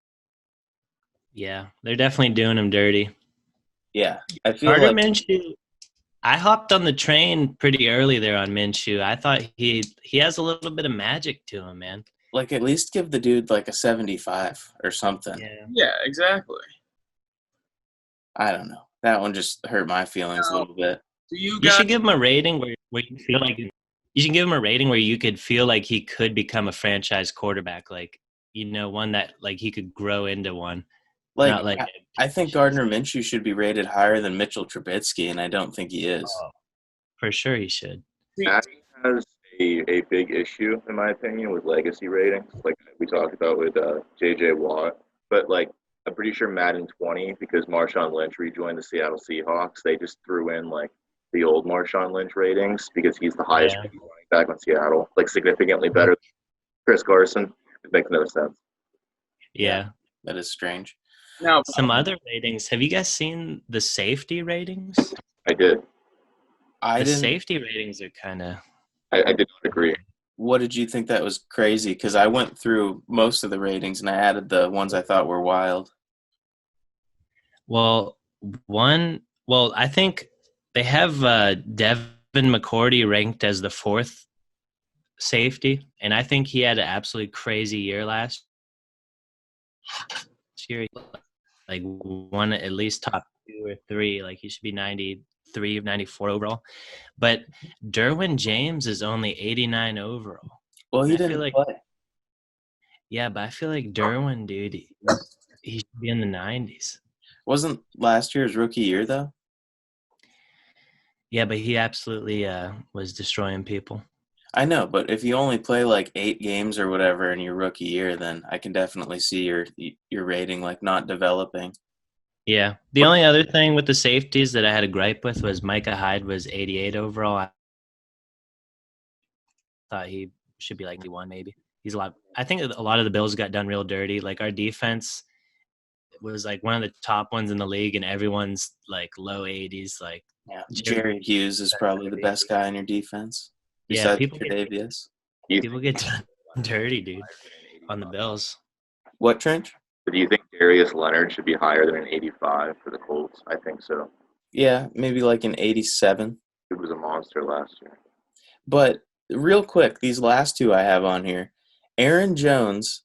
Yeah, they're definitely doing him dirty. Yeah. I feel Gardner like Minshew, I hopped on the train pretty early there on Minshew. I thought he has a little bit of magic to him, man. Like, at least give the dude, like, a 75 or something. Yeah, exactly. I don't know. That one just hurt my feelings a little bit. You should give him a rating where you feel like you should give him a rating where you could feel like he could become a franchise quarterback, like, one that, like, he could grow into one. Like, not like I think Gardner Minshew should be rated higher than Mitchell Trubisky, and I don't think he is. For sure he should. Madden has a big issue, in my opinion, with legacy ratings, like we talked about with J.J. Watt. But, like, I'm pretty sure Madden 20, because Marshawn Lynch rejoined the Seattle Seahawks, they just threw in, like, the old Marshawn Lynch ratings because he's the highest Yeah. rated running back on Seattle, like, significantly better than Chris Carson. It makes no sense. Yeah. That is strange. Now, Some other ratings. Have you guys seen the safety ratings? I did. I The didn't. safety ratings are kind of. I did not agree. What did you think that was crazy? Because I went through most of the ratings and I added the ones I thought were wild. Well, I think they have Devin McCourty ranked as the 4th safety, and I think he had an absolutely crazy year last year. Like one at least top 2 or 3. Like he should be 93, 94 overall. But Derwin James is only 89 overall. Well, he I feel didn't like- play. Yeah, but I feel like Derwin, dude, he should be in the 90s. Wasn't last year's rookie year, though? Yeah, but he absolutely was destroying people. I know, but if you only play like 8 games or whatever in your rookie year, then I can definitely see your rating like not developing. Yeah. The only other thing with the safeties that I had a gripe with was Micah Hyde was 88 overall. I thought he should be like 91 maybe. He's a lot. I think a lot of the Bills got done real dirty. Like our defense was like one of the top ones in the league, and everyone's like low 80s. Like Yeah, Jerry Hughes is probably the best guy in your defense. Yeah, Besides people get- Tre'Davious. people get done dirty, dude, on the Bills. What, Trench? Do you think Darius Leonard should be higher than an 85 for the Colts? I think so. Yeah, maybe like an 87. He was a monster last year. But real quick, these last 2 I have on here. Aaron Jones,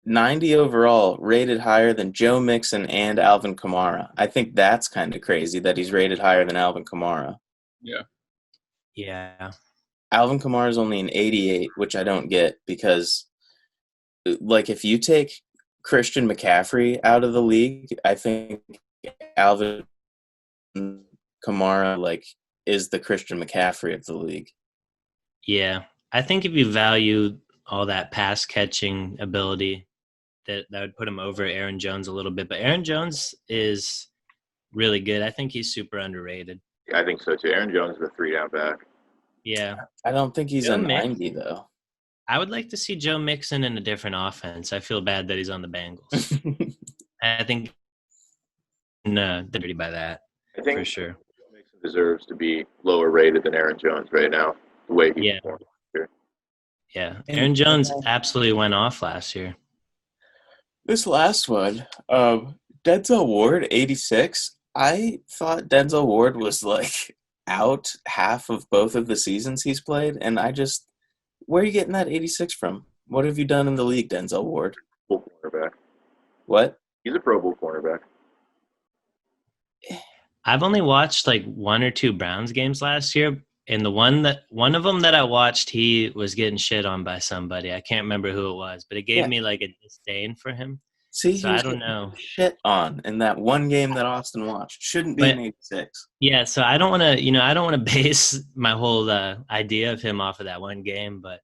90 overall, rated higher than Joe Mixon and Alvin Kamara. I think that's kind of crazy that he's rated higher than Alvin Kamara. Yeah. Alvin Kamara is only an 88, which I don't get because, like, if you take Christian McCaffrey out of the league, I think Alvin Kamara, like, is the Christian McCaffrey of the league. Yeah. I think if you value all that pass catching ability, that would put him over Aaron Jones a little bit. But Aaron Jones is really good. I think he's super underrated. Yeah, I think so too. Aaron Jones is a 3-down back. Yeah. I don't think he's Joe a Mixon. 90, though. I would like to see Joe Mixon in a different offense. I feel bad that he's on the Bengals. I think no, dirty by that I think for sure. Mixon deserves to be lower rated than Aaron Jones right now. The way he Yeah. performed. Yeah. And- Aaron Jones absolutely went off last year. This last one, Denzel Ward, 86. I thought Denzel Ward was, like, out half of both of the seasons he's played, and where are you getting that 86 from? What have you done in the league, Denzel Ward? Pro Bowl cornerback. What? He's a Pro Bowl cornerback. I've only watched like 1 or 2 Browns games last year, and one of them that I watched, he was getting shit on by somebody. I can't remember who it was, but it gave Yeah. me like a disdain for him. See, So he I was don't getting know. shit on in that one game that Austin watched. Shouldn't be But- an 86. Yeah, so I don't want to, base my whole idea of him off of that one game, but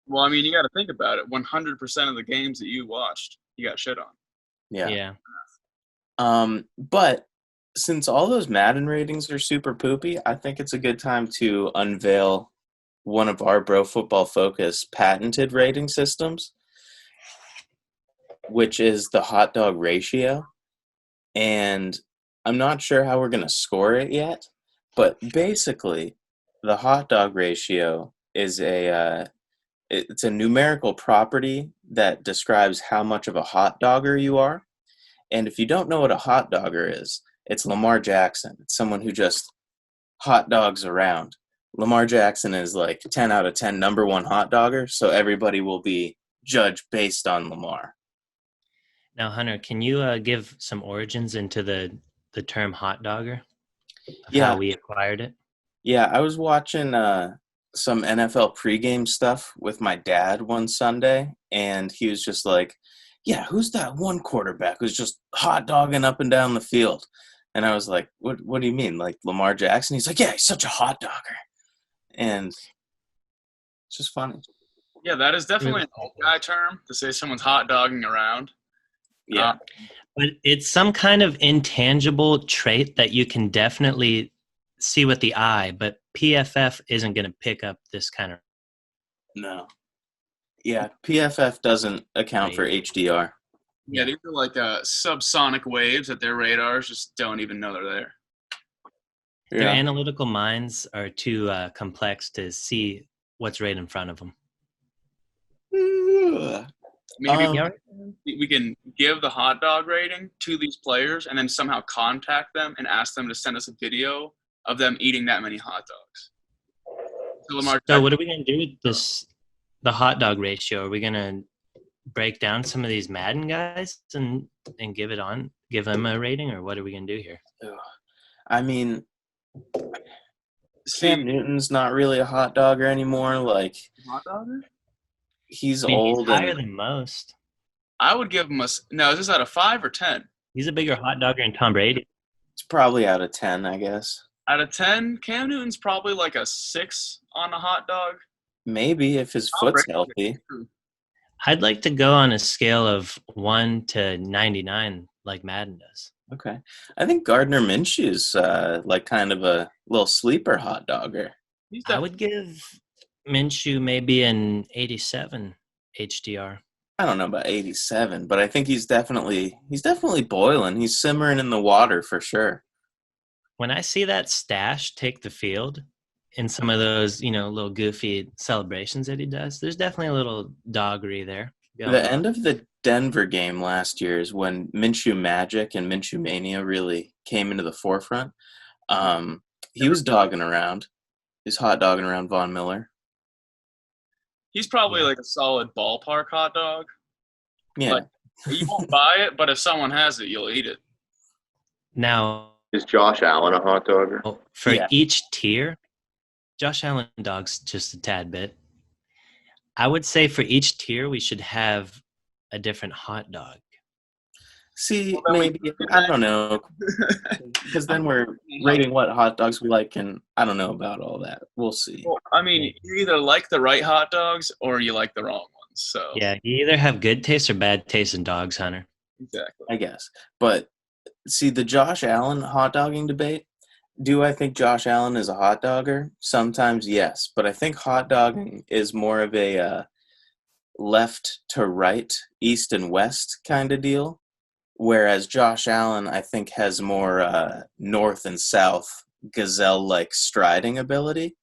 well, I mean, you got to think about it. 100% of the games that you watched, you got shit on. Yeah. yeah. But since all those Madden ratings are super poopy, I think it's a good time to unveil one of our Bro Football Focus patented rating systems, which is the hot dog ratio. And I'm not sure how we're going to score it yet, but basically the hot dog ratio is it's a numerical property that describes how much of a hot dogger you are. And if you don't know what a hot dogger is, it's Lamar Jackson. It's someone who just hot dogs around. Lamar Jackson is like 10 out of 10 number 1 hot dogger, so everybody will be judged based on Lamar. Now, Hunter, can you give some origins into the term hot dogger? Of Yeah. How we acquired it? Yeah, I was watching some NFL pregame stuff with my dad one Sunday, and he was just like, yeah, who's that one quarterback who's just hot dogging up and down the field? And I was like, what do you mean? Like Lamar Jackson? He's like, yeah, he's such a hot dogger. And It's just funny. Yeah, that is definitely an old guy term to say someone's hot dogging around. Yeah. But it's some kind of intangible trait that you can definitely see with the eye, but PFF isn't going to pick up this kind of. No. Yeah, PFF doesn't account for HDR. Yeah, these are like subsonic waves that their radars just don't even know they're there. Their analytical minds are too complex to see what's right in front of them. Maybe we can give the hot dog rating to these players and then somehow contact them and ask them to send us a video of them eating that many hot dogs. So what are we going to do with the hot dog ratio? Are we going to break down some of these Madden guys and give them a rating, or what are we going to do here? I mean, Cam Newton's not really a hot dogger anymore. Like, hot dogger? He's old. He's higher than most. I would give him no, is this out of 5 or 10? He's a bigger hot dogger than Tom Brady. It's probably out of 10, I guess. Out of 10, Cam Newton's probably like a 6 on a hot dog. Maybe if his foot's healthy. I'd like to go on a scale of 1 to 99 like Madden does. Okay. I think Gardner Minshew's like kind of a little sleeper hot dogger. I would give Minshew maybe an 87 HDR. I don't know about 87, but I think he's definitely boiling. He's simmering in the water for sure. When I see that stash take the field in some of those, little goofy celebrations that he does, there's definitely a little doggery there. The end of the Denver game last year is when Minshew Magic and Minshew Mania really came into the forefront. He was dogging around. He's hot dogging around Von Miller. He's probably like a solid ballpark hot dog. Yeah. Like, you won't buy it, but if someone has it, you'll eat it. Now, is Josh Allen a hot dogger? For each tier, Josh Allen dog's just a tad bit. I would say for each tier, we should have a different hot dog. See, maybe, I don't know. Because then we're rating what hot dogs we like, and I don't know about all that. We'll see. Well, I mean, you either like the right hot dogs or you like the wrong ones. So yeah, you either have good taste or bad taste in dogs, Hunter. Exactly. I guess. But see, the Josh Allen hot dogging debate, do I think Josh Allen is a hot dogger? Sometimes, yes. But I think hot dogging is more of a left to right, east and west kind of deal. Whereas Josh Allen, I think, has more north and south gazelle-like striding ability.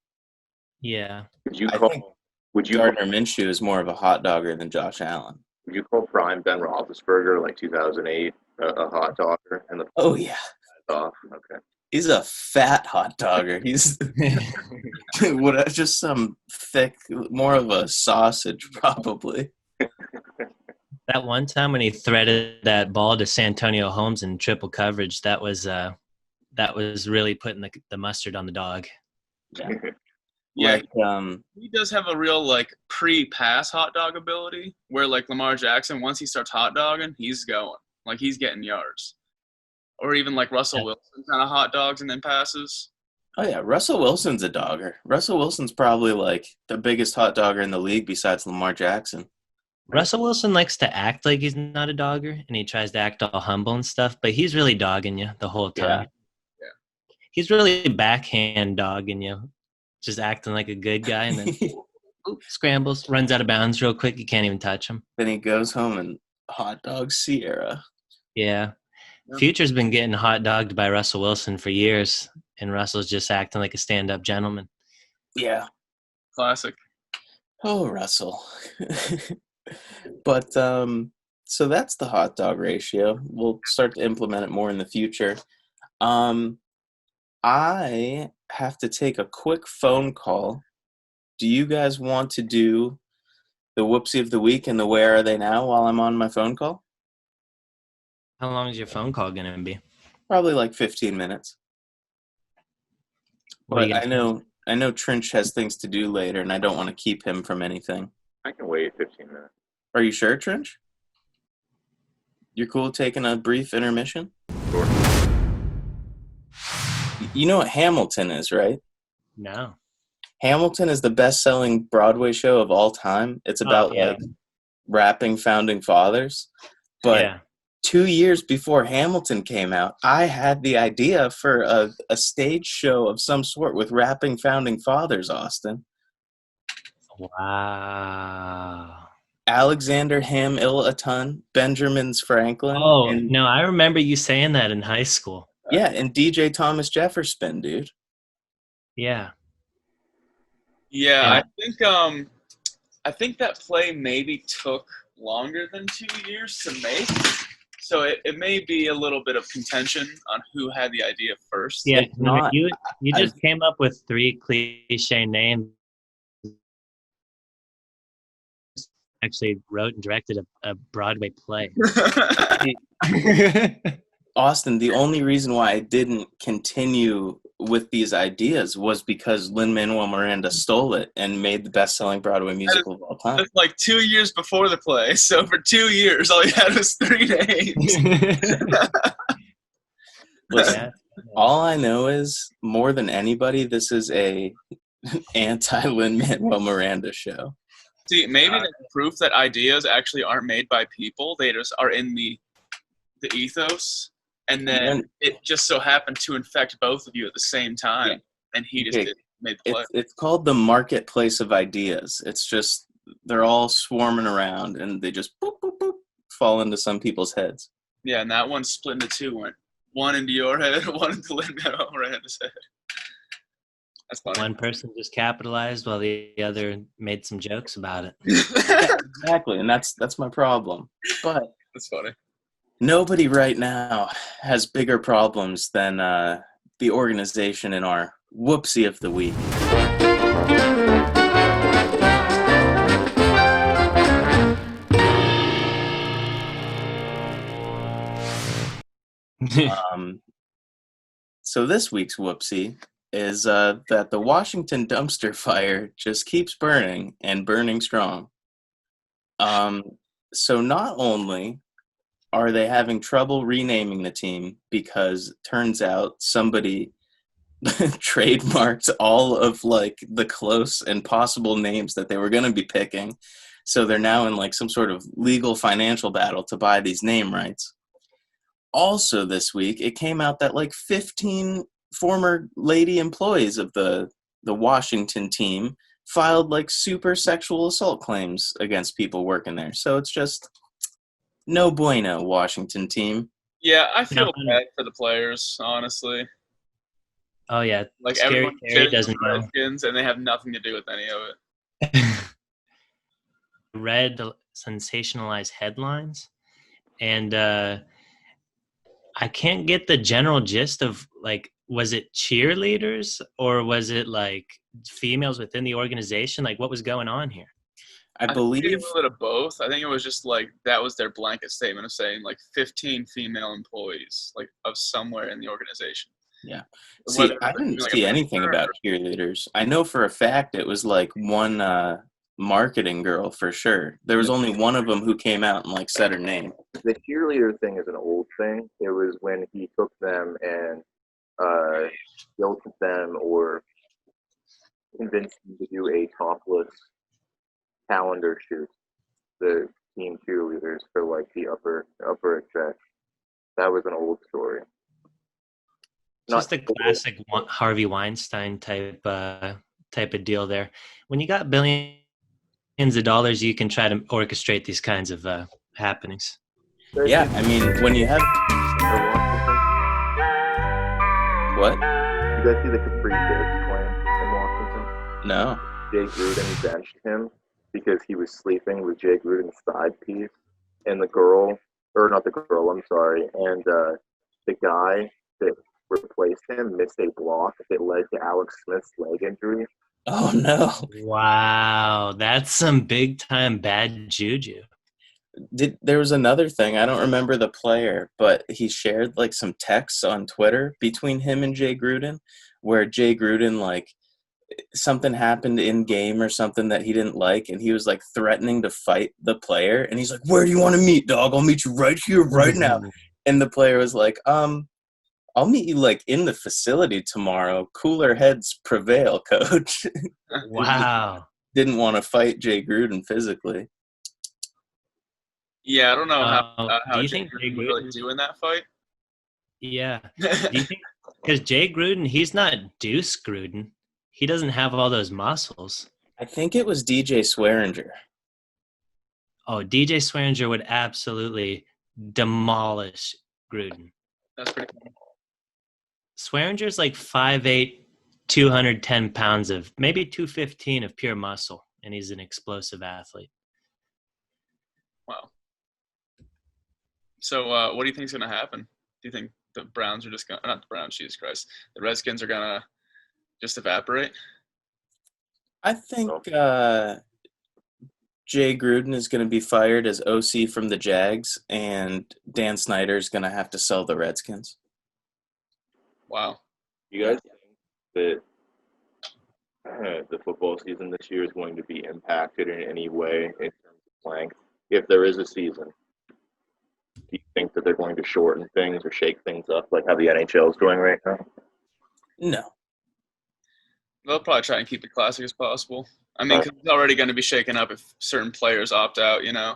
Yeah. Would you Gardner Minshew is more of a hot dogger than Josh Allen. Would you call prime Ben Roethlisberger, like 2008, a hot dogger? Oh, yeah. Off? Okay. He's a fat hot dogger. He's just some thick, more of a sausage, probably. That one time when he threaded that ball to Santonio Holmes in triple coverage, that was really putting the mustard on the dog. Yeah. Yeah, he does have a real pre-pass hot dog ability where Lamar Jackson, once he starts hot dogging, he's going. He's getting yards. Or even Russell Wilson kind of hot dogs and then passes. Oh yeah, Russell Wilson's a dogger. Russell Wilson's probably the biggest hot dogger in the league besides Lamar Jackson. Russell Wilson likes to act like he's not a dogger, and he tries to act all humble and stuff, but he's really dogging you the whole time. Yeah. He's really backhand dogging you, just acting like a good guy, and then scrambles, runs out of bounds real quick. You can't even touch him. Then he goes home and hot dogs Sierra. Yeah. Future's been getting hot dogged by Russell Wilson for years, and Russell's just acting like a stand-up gentleman. Yeah. Classic. Oh, Russell. But so that's the hot dog ratio. We'll start to implement it more in the future. I have to take a quick phone call. Do you guys want to do the whoopsie of the week and the where are they now while I'm on my phone call? How long is your phone call going to be? Probably 15 minutes. But I know Trinch has things to do later, and I don't want to keep him from anything. I can wait 15 minutes. Are you sure, Trinch? You're cool taking a brief intermission? Sure. You know what Hamilton is, right? No. Hamilton is the best-selling Broadway show of all time. It's about like rapping founding fathers. But 2 years before Hamilton came out, I had the idea for a stage show of some sort with rapping founding fathers, Austin. Wow. Alexander Hamilton, Benjamin Franklin. Oh, no, I remember you saying that in high school. Yeah, and DJ Thomas Jefferson, dude. Yeah. Yeah, I think that play maybe took longer than 2 years to make. So it may be a little bit of contention on who had the idea first. Yeah, you just came up with 3 cliche names. Actually wrote and directed a Broadway play. Austin, the only reason why I didn't continue with these ideas was because Lin-Manuel Miranda stole it and made the best-selling Broadway musical of all time. That's like 2 years before the play. So for 2 years, all he had was 3 names. Listen, all I know is, more than anybody, this is a anti-Lin-Manuel Miranda show. See, maybe that's proof that ideas actually aren't made by people. They just are in the ethos. And then it just so happened to infect both of you at the same time. Yeah. And he just made the play. It's called the marketplace of ideas. It's just, they're all swarming around and they just boop, boop, boop, fall into some people's heads. Yeah, and that one split into 2. Went one into your head, one into Lin-Manuel Miranda's head. That's funny. One person just capitalized while the other made some jokes about it. Yeah, exactly, and that's my problem. But that's funny. Nobody right now has bigger problems than the organization in our whoopsie of the week. So this week's whoopsie is that the Washington dumpster fire just keeps burning and burning strong. So not only are they having trouble renaming the team because turns out somebody trademarked all of like the close and possible names that they were going to be picking. So they're now in like some sort of legal financial battle to buy these name rights. Also this week, it came out that like 15 former lady employees of the Washington team filed like super sexual assault claims against people working there. So it's just no bueno, Washington team. Yeah, I feel bad for the players, honestly. Oh yeah, like Scary everyone Terry doesn't know. Redskins, and they have nothing to do with any of it. Read the sensationalized headlines, and I can't get the general gist of like, was it cheerleaders or was it like females within the organization? Like, what was going on here? I believe a little bit of both. I think it was just like that was their blanket statement of saying like 15 female employees like of somewhere in the organization. Yeah. See, I didn't see anything about cheerleaders. I know for a fact it was like one marketing girl for sure. There was only one of them who came out and like said her name. The cheerleader thing is an old thing. It was when he took them and guilted them or convinced them to do a topless calendar shoot. The team cheerleaders for like the upper exec. That was an old story. Just a classic Harvey Weinstein type of deal there. When you got billions of dollars, you can try to orchestrate these kinds of happenings. Yeah, I mean, when you have... What? You guys see the Capri Bibbs claim in Washington? No. Jay Gruden benched him because he was sleeping with Jay Gruden's side piece, and the girl, or not the girl, I'm sorry, and the guy that replaced him missed a block that led to Alex Smith's leg injury. Oh no! Wow, that's some big time bad juju. There was another thing, I don't remember the player, but he shared like some texts on Twitter between him and Jay Gruden, where Jay Gruden like something happened in game or something that he didn't like, and he was like threatening to fight the player, and he's like, "Where do you want to meet, dog? I'll meet you right here, right now." And the player was like, I'll meet you like in the facility tomorrow. Cooler heads prevail, coach. Wow. Didn't want to fight Jay Gruden physically. Yeah, I don't know Do how you Jay think Jay Gruden would really Gruden? do in that fight. Yeah. Do you think? Because Jay Gruden, he's not Deuce Gruden. He doesn't have all those muscles. I think it was DJ Swearinger. Oh, DJ Swearinger would absolutely demolish Gruden. That's pretty cool. Swearinger's like 5'8", 210 pounds of, maybe 215 of pure muscle, and he's an explosive athlete. Wow. So what do you think is going to happen? Do you think the Browns are just going to – not the Browns, Jesus Christ. The Redskins are going to just evaporate? I think Jay Gruden is going to be fired as OC from the Jags, and Dan Snyder's going to have to sell the Redskins. Wow. You guys think that the football season this year is going to be impacted in any way in terms of length? If there is a season, do you think that they're going to shorten things or shake things up like how the NHL is doing right now? No. They'll probably try and keep it classic as possible. I mean, 'cause it's already going to be shaken up if certain players opt out, you know?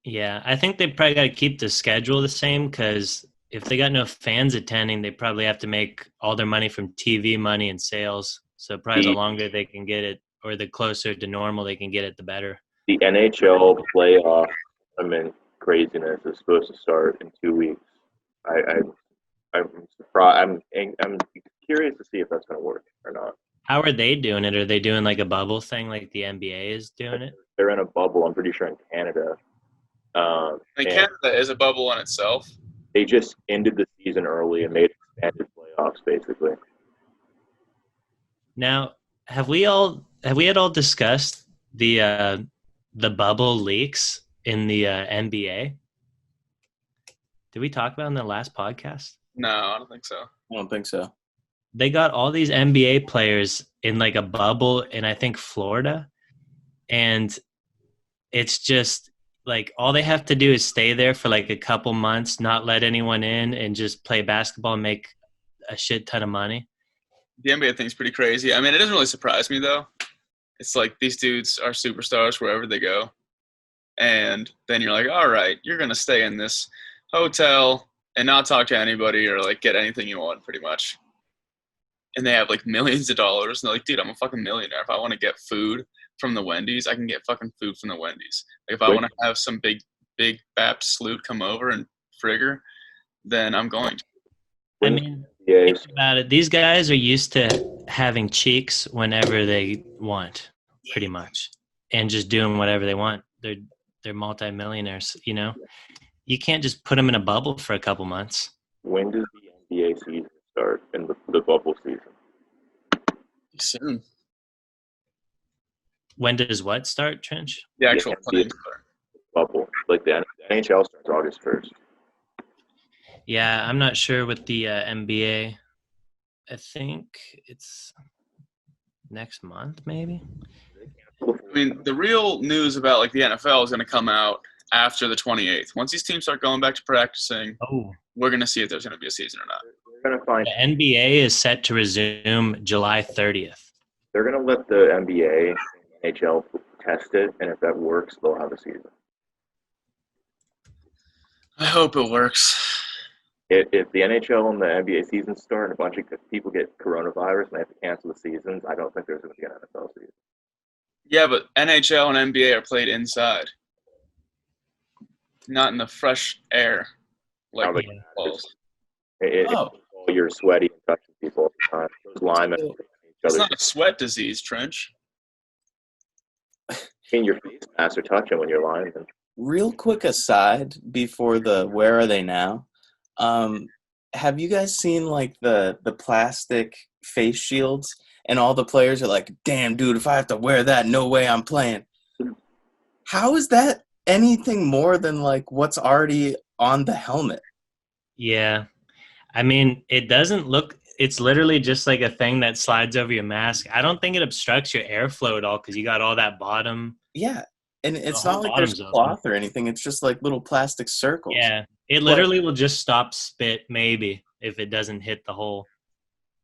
Yeah, I think they probably got to keep the schedule the same because if they got no fans attending, they probably have to make all their money from TV money and sales. So probably the longer they can get it or the closer to normal they can get it, the better. The NHL playoff tournament craziness is supposed to start in 2 weeks. I'm surprised. I'm curious to see if that's going to work or not. How are they doing it? Are they doing like a bubble thing like the NBA is doing it? They're in a bubble, I'm pretty sure, in Canada. And And Canada is a bubble in itself. they just ended the season early and made expanded playoffs, basically. Now, have we had all discussed the bubble leaks in the NBA? Did we talk about it in the last podcast? No, I don't think so. I don't think so. They got all these NBA players in like a bubble in I think Florida, and it's just like all they have to do is stay there for like a couple months, not let anyone in, and just play basketball and make a shit ton of money. The NBA thing's pretty crazy. I mean, it doesn't really surprise me, though. It's like these dudes are superstars wherever they go. And then you're like, all right, you're going to stay in this hotel and not talk to anybody or like get anything you want pretty much. And they have like millions of dollars. And they're like, dude, I'm a fucking millionaire. If I want to get food from the Wendy's, I can get fucking food from the Wendy's. Like if I want to have some big Bap Sloot come over and frigger, then I'm going to. I mean, think about it. These guys are used to having cheeks whenever they want, pretty much, and just doing whatever they want. They're multimillionaires, you know. You can't just put them in a bubble for a couple months. When does the NBA season start in the bubble season? Soon. When does what start, Trinch? The actual playing bubble. Like the NHL starts August 1st. Yeah, I'm not sure with the NBA. I think it's next month, maybe. I mean, the real news about like the NFL is going to come out after the 28th. Once these teams start going back to practicing, we're going to see if there's going to be a season or not. We're going to find the NBA is set to resume July 30th. They're going to let the NBA and NHL test it, and if that works, they'll have a season. I hope it works. If the NHL and the NBA seasons start and a bunch of people get coronavirus and they have to cancel the seasons, I don't think there's going to be an NFL season. Yeah, but NHL and NBA are played inside, not in the fresh air. Like you're sweaty and touching people all the time. Those linemen. It's not a sweat disease, Trinch. In your face masks are touching when you're linemen. Real quick aside before the where are they now? Have you guys seen like the plastic face shields and all the players are like, damn dude, if I have to wear that, no way I'm playing. How is that anything more than like what's already on the helmet? Yeah. I mean, it doesn't look, it's literally just like a thing that slides over your mask. I don't think it obstructs your airflow at all because you got all that bottom. Yeah. And it's whole not like there's bottom's open. cloth or anything. It's just like little plastic circles. Yeah, it literally will just stop spit maybe if it doesn't hit the hole.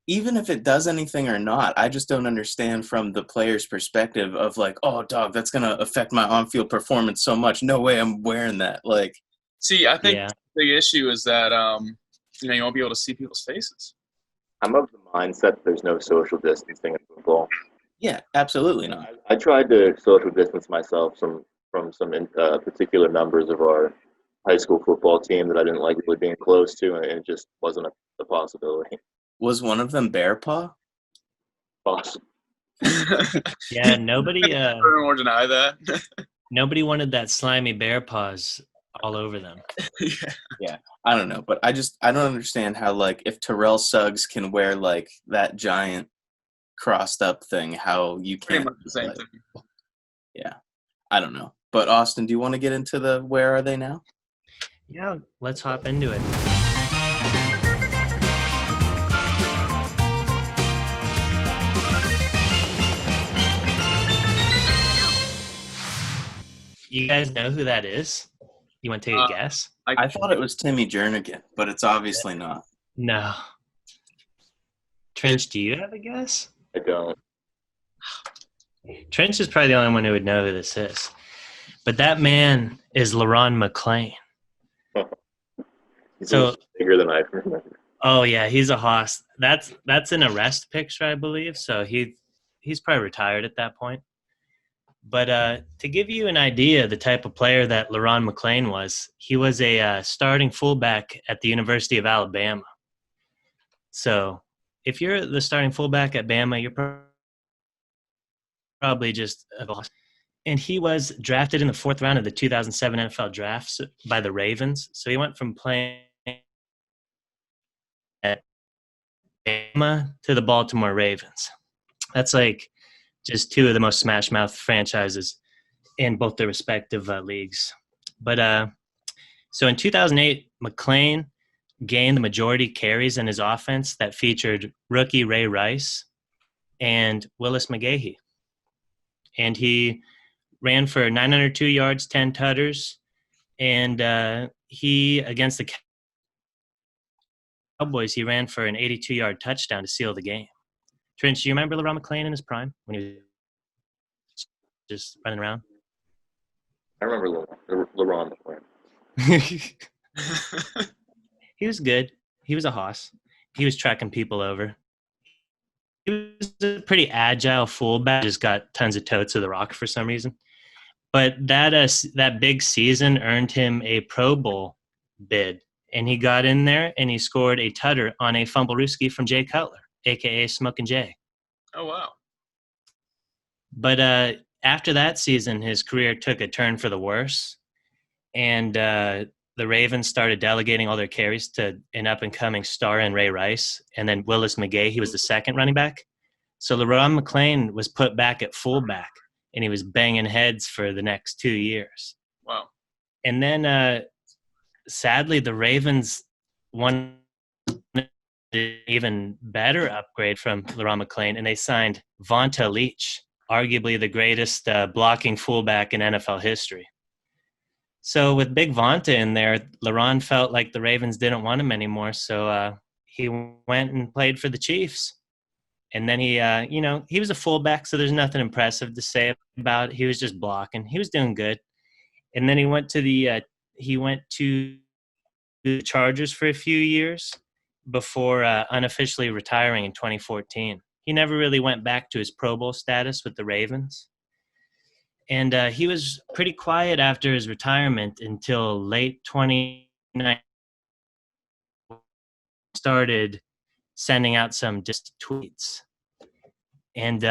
Even if it does anything or not, I just don't understand from the player's perspective of like, oh, dog, that's going to affect my on-field performance so much. No way I'm wearing that. Like, See, I think Yeah. the big issue is that you won't be able to see people's faces. I'm of the mindset that there's no social distancing in football. yeah, absolutely not. I tried to social distance myself from some particular members of our high school football team that I didn't like really being close to, and it just wasn't a possibility. Was one of them Bear Paw? Possible. Yeah, nobody or deny that. nobody wanted that slimy bear paws all over them. Yeah. I don't know, but I don't understand how, like, if Terrell Suggs can wear like that giant crossed up thing, how you Pretty can't. much the same like, thing. Yeah, I don't know. But Austin, do you want to get into the where are they now? Yeah, let's hop into it. You guys know who that is? You want to take a guess? I thought it was Timmy Jernigan, but it's obviously not. No. Trinch, do you have a guess? I don't. Trinch is probably the only one who would know who this is. But that man is LaRon McClain. He's So, bigger than I remember. oh yeah, he's a hoss. That's an arrest picture, I believe. So he's probably retired at that point. But to give you an idea of the type of player that LaRon McClain was, he was a starting fullback at the University of Alabama. So if you're the starting fullback at Bama, you're probably just a boss. And he was drafted in the 4th round of the 2007 NFL draft by the Ravens. So he went from playing at Bama to the Baltimore Ravens. That's like just two of the most smash-mouth franchises in both their respective leagues. But so in 2008, McClain gained the majority carries in his offense that featured rookie Ray Rice and Willis McGahee. And he ran for 902 yards, 10 tutters, and he, against the Cowboys, he ran for an 82-yard touchdown to seal the game. Trinch, do you remember LaRon McClain in his prime when he was just running around? I remember LaRon McClain. He was good. He was a hoss. He was tracking people over. He was a pretty agile fullback. Just got tons of totes of the rock for some reason. But that big season earned him a Pro Bowl bid, and he got in there and he scored a tutter on a fumblerooski from Jay Cutler, aka Smokin' Jay. Oh wow! But after that season, his career took a turn for the worse, and the Ravens started delegating all their carries to an up-and-coming star in Ray Rice, and then Willis McGahee was the second running back. So LaRon McClain was put back at fullback, and he was banging heads for the next 2 years. Wow. And then, sadly, the Ravens won an even better upgrade from LaRon McClain, and they signed Vonta Leach, arguably the greatest blocking fullback in NFL history. So with Big Vonta in there, LaRon felt like the Ravens didn't want him anymore, so he went and played for the Chiefs. And then he was a fullback, so there's nothing impressive to say about it. He was just blocking. He was doing good. And then he went to the Chargers for a few years before unofficially retiring in 2014. He never really went back to his Pro Bowl status with the Ravens. And he was pretty quiet after his retirement until late 2019. Started sending out some just tweets. And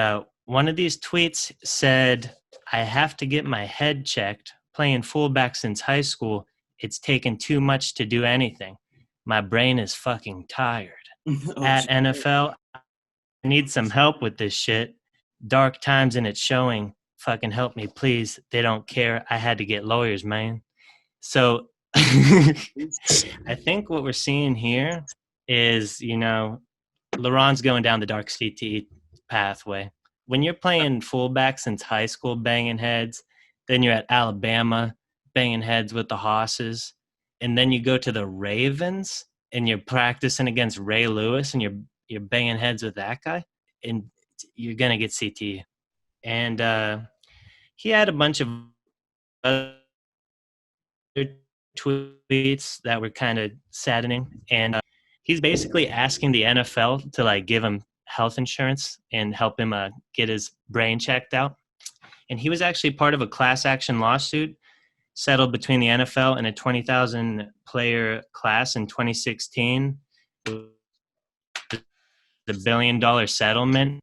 one of these tweets said, "I have to get my head checked. Playing fullback since high school, it's taken too much to do anything. My brain is fucking tired. At NFL, I need some help with this shit. Dark times and it's showing. Fucking help me, please. They don't care. I had to get lawyers, man." So I think what we're seeing here is, LaRon's going down the dark CTE pathway. When you're playing fullback since high school, banging heads, Then you're at Alabama, banging heads with the Hosses. And then you go to the Ravens, and you're practicing against Ray Lewis, and you're banging heads with that guy, and you're gonna get CT. And he had a bunch of other tweets that were kind of saddening, and he's basically asking the NFL to like give him health insurance and help him get his brain checked out. And he was actually part of a class action lawsuit settled between the NFL and a 20,000 player class in 2016. The $1 billion settlement,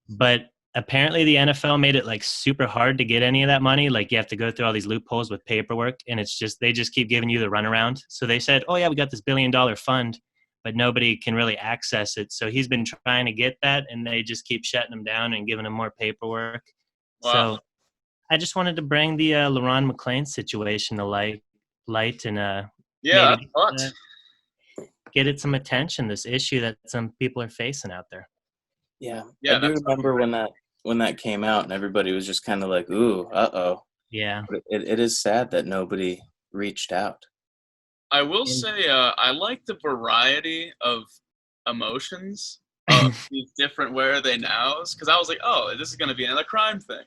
but apparently the NFL made it like super hard to get any of that money. Like you have to go through all these loopholes with paperwork, and they just keep giving you the runaround. So they said, oh yeah, we got this $1 billion fund, but nobody can really access it. So he's been trying to get that, and they just keep shutting him down and giving him more paperwork. Wow. So I just wanted to bring the LeRon McClain situation to light and Yeah, maybe but get it some attention, this issue that some people are facing out there. Yeah, Yeah, I do that's remember when that came out, and everybody was just kind of like, "Ooh, uh-oh." Yeah. But it is sad that nobody reached out. I will say I like the variety of emotions of these different Where Are They Nows, because I was like, oh, this is going to be another crime thing.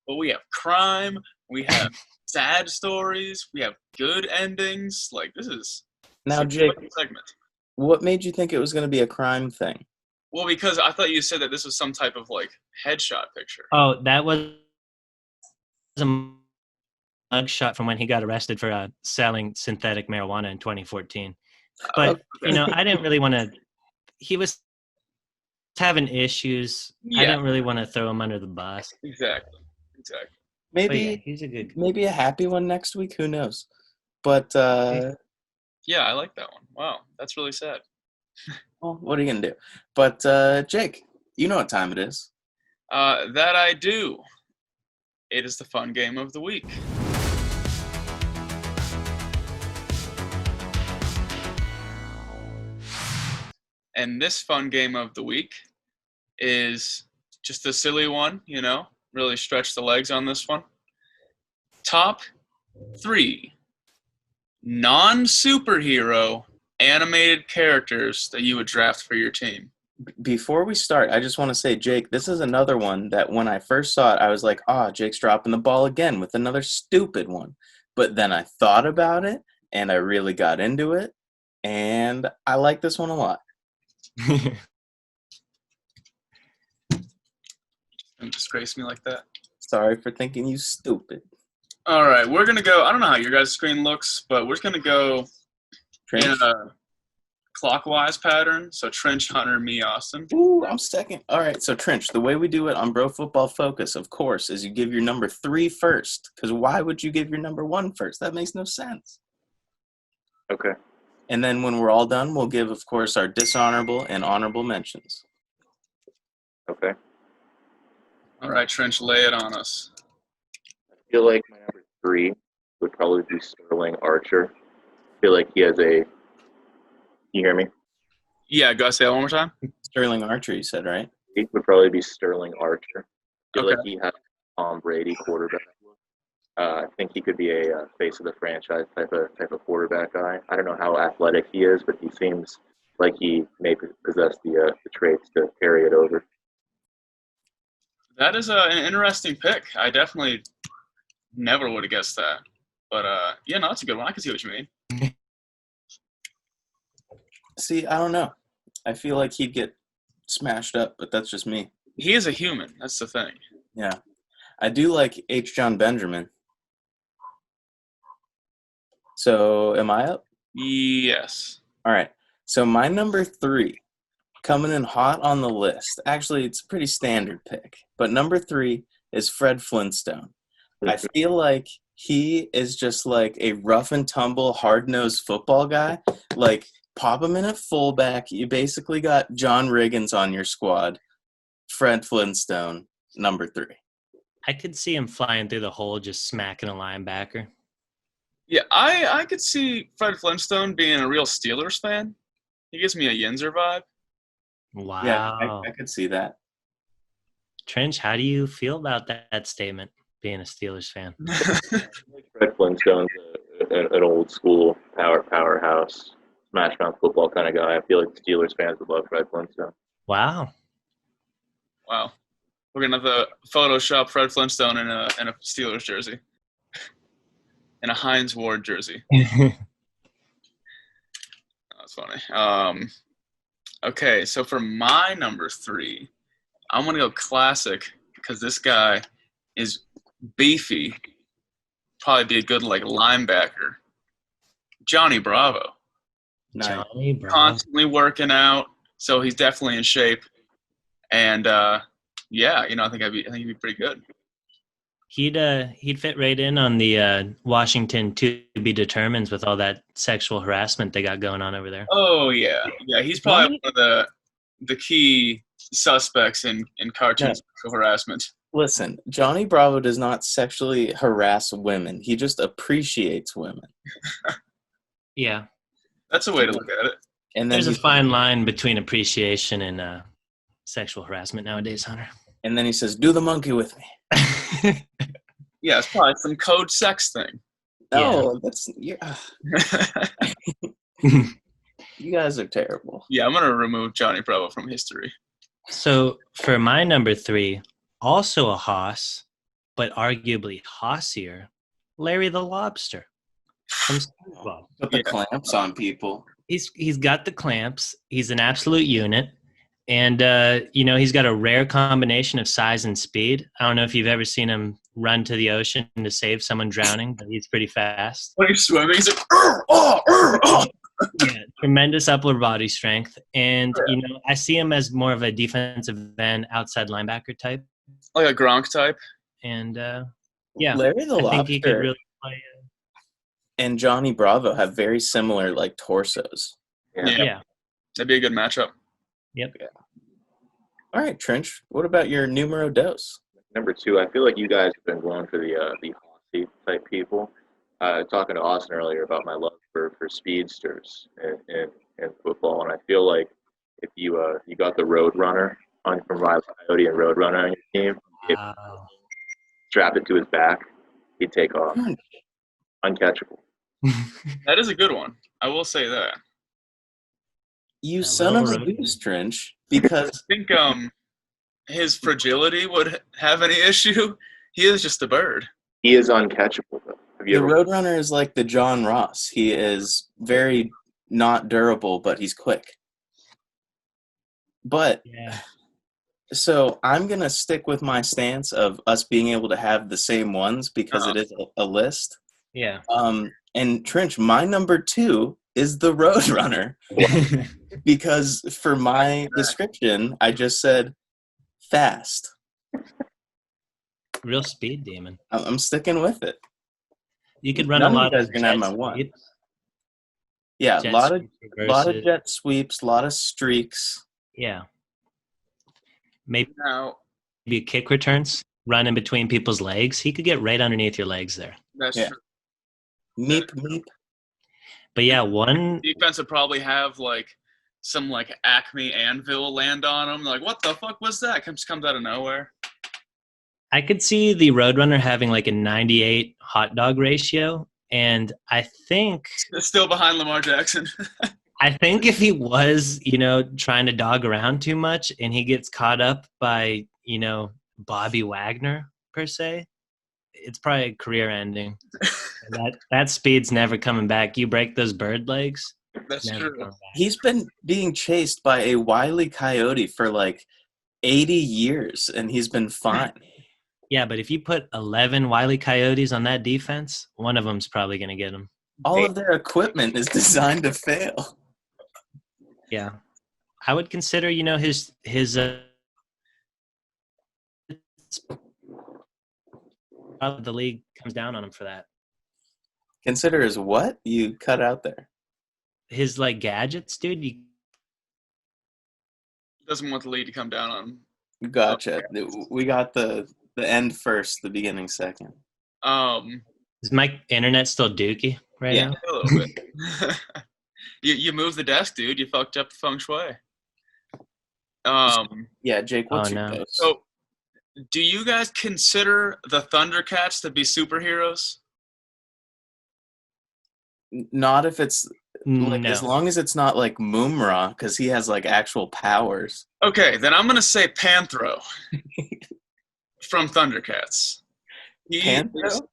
But we have crime, we have sad stories, we have good endings. Like, this is Now, a Jake, quick segment. what made you think it was going to be a crime thing? Well, because I thought you said that this was some type of, like, headshot picture. Oh, that was a mugshot from when he got arrested for selling synthetic marijuana in 2014. But, Okay. you know, I didn't really want to – he was having issues. I Yeah. didn't really want to throw him under the bus. Exactly. But yeah, Maybe he's a good guy. maybe a happy one next week. Who knows? But Yeah, I like that one. Wow, that's really sad. well, what are you gonna do? But Jake, you know what time it is. That I do. It is the fun game of the week. And this fun game of the week is just a silly one, you know, really stretch the legs on this one. Top 3 non-superhero animated characters that you would draft for your team. Before we start, I just want to say, Jake, this is another one that when I first saw it, I was like, Jake's dropping the ball again with another stupid one. But then I thought about it, and I really got into it, and I like this one a lot. Don't disgrace me like that. Sorry for thinking you stupid. All right, we're going to go. I don't know how your guys' screen looks, but we're just going to go in Trinch. a clockwise pattern. So Trinch, Hunter, me, Austin. Ooh, I'm second. All right, so Trinch, the way we do it on Bro Football Focus, of course, is you give your number 3 first. Because why would you give your number 1 first? That makes no sense. Okay. And then when we're all done, we'll give, of course, our dishonorable and honorable mentions. Okay. All right, Trinch, lay it on us. I feel like my number 3 would probably be Sterling Archer. I feel like he has a. You hear me? Yeah, go say that one more time. Sterling Archer, you said, right? He would probably be Sterling Archer. I feel Okay. like he has Tom Brady quarterback. I think he could be a face of the franchise type of quarterback guy. I don't know how athletic he is, but he seems like he may possess the traits to carry it over. That is an interesting pick. I definitely never would have guessed that. But, yeah, no, that's a good one. I can see what you mean. See, I don't know. I feel like he'd get smashed up, but that's just me. He is a human. That's the thing. Yeah. I do like H. John Benjamin. So, am I up? Yes. All right. So, my number 3, coming in hot on the list. Actually, it's a pretty standard pick. But number 3 is Fred Flintstone. I feel like he is just like a rough and tumble, hard-nosed football guy. Like, pop him in at fullback. You basically got John Riggins on your squad. Fred Flintstone, number 3. I could see him flying through the hole, just smacking a linebacker. Yeah, I could see Fred Flintstone being a real Steelers fan. He gives me a Yinzer vibe. Wow. Yeah, I could see that. Trench, how do you feel about that statement? being a Steelers fan. Fred Flintstone's an old school powerhouse, smash mouth football kind of guy. I feel like the Steelers fans would love Fred Flintstone. Wow. Wow. We're gonna have to Photoshop Fred Flintstone in a Steelers jersey, in a Heinz Ward jersey. That's funny. Okay, so for my number 3, I'm gonna go classic because this guy is beefy. Probably be a good like linebacker. Johnny Bravo. Nice. Johnny Bravo. Constantly working out, so he's definitely in shape. And yeah, I think he'd be pretty good. He'd fit right in on the Washington to be determines with all that sexual harassment they got going on over there. Oh yeah. He's probably one of the key suspects in cartoon sexual harassment. Listen, Johnny Bravo does not sexually harass women. He just appreciates women. Yeah. That's a way to look at it. And then There's a fine line between appreciation and sexual harassment nowadays, Hunter. And then he says, "Do the monkey with me." Yeah, it's probably some code sex thing. No, that's you guys are terrible. Yeah, I'm gonna remove Johnny Bravo from history. So for my number 3, also a hoss, but arguably hossier, Larry the Lobster from SpongeBob. Put the clamps on people. He's got the clamps. He's an absolute unit. And, he's got a rare combination of size and speed. I don't know if you've ever seen him run to the ocean to save someone drowning, but he's pretty fast. When he's swimming, he's like, Yeah, tremendous upper body strength. And, I see him as more of a defensive end, outside linebacker type. like a Gronk type. And, yeah, Larry the I think he could Lobster really play. and Johnny Bravo have very similar like torsos. Yeah. That'd be a good matchup. Yep. Yeah. All right, Trinch. What about your numero dos? Number 2, I feel like you guys have been going for the hossy type people. Talking to Austin earlier about my love for speedsters in football, and I feel like if you got the Roadrunner from Riley Coyote and Roadrunner on your team, Wow. strap it to his back, he'd take off. Uncatchable. That is a good one. I will say that. You Yeah, son of a little goose, Trinch, because I think his fragility would have any issue. He is just a bird. He is uncatchable, though. Have the you ever? Roadrunner is like the John Ross. He is very not durable, but he's quick. But Yeah. so I'm going to stick with my stance of us being able to have the same ones because it is a list. Yeah. And Trinch, my number 2 is the Roadrunner because for my description, I just said fast. Real speed demon. I'm sticking with it. You could run None a of lot you guys of are gonna have jet my one. sweeps, Yeah, a jet lot of sweeps, lot of reverses. jet sweeps, a lot of streaks. Yeah. Maybe Now, kick returns, run in between people's legs. He could get right underneath your legs there. that's Yeah. true. Meep meep. But yeah, one Defense would probably have like some like Acme anvil land on him. Like, what the fuck was that? Comes out of nowhere. I could see the Roadrunner having like a 98 hot dog ratio. And I think It's still behind Lamar Jackson. if he was, trying to dog around too much and he gets caught up by, Bobby Wagner per se, it's probably a career ending. that speed's never coming back. You break those bird legs, That's never true. coming back. He's been being chased by a wily coyote for like 80 years, and he's been fine. Yeah, but if you put 11 Wile E. Coyotes on that defense, one of them's probably going to get him. All of their equipment is designed to fail. Yeah. I would consider, his probably the league comes down on him for that. Consider as what? You cut out there. His gadgets, dude, Doesn't want the lead to come down on him. Gotcha. We got the end first, the beginning second. is my internet still dookie right Yeah. now? A little bit. you moved the desk, dude. You fucked up the feng shui. Yeah, Jake, what's Oh, your no. dose? So Do you guys consider the Thundercats to be superheroes? Not if it's like No. as long as it's not like Moomra, because he has like actual powers. Okay, then I'm gonna say Panthro from Thundercats. He is Panthro?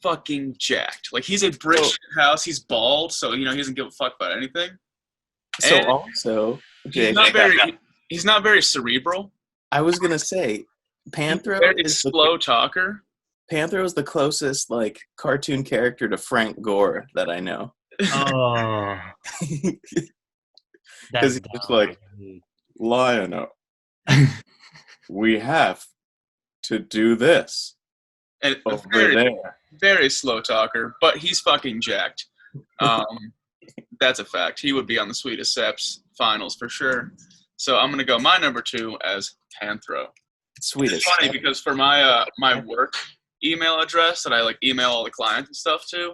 fucking jacked. Like he's a brick shit house. He's bald, so he doesn't give a fuck about anything. So And also, he's Jake, not very cerebral. I was gonna say, Panthro Very is slow talker. Panthro is the closest like cartoon character to Frank Gore that I know. Oh, Because that's he's just like, Lionel, we have to do this And over very, there. very slow talker, but he's fucking jacked. That's a fact. He would be on the Sweetest Seps finals for sure. So I'm gonna go my number 2 as Panthro. Sweetest. It's funny because for my my work email address that I like email all the clients and stuff to,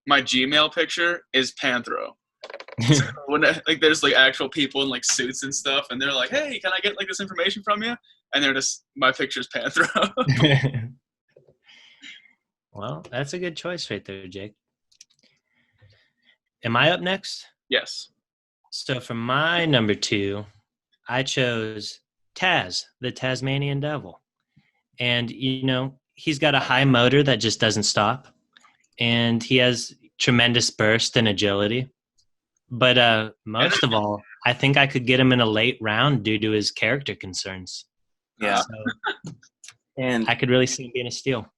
my Gmail picture is Panthro. So when like there's like actual people in like suits and stuff, and they're like, "Hey, can I get like this information from you?" And they're just my picture's Panthro. Well, that's a good choice right there, Jake. Am I up next? Yes. So for my number 2, I chose Taz, the Tasmanian Devil. And, he's got a high motor that just doesn't stop. And he has tremendous burst and agility. But most of all, I think I could get him in a late round due to his character concerns. Yeah. So And I could really see him being a steal.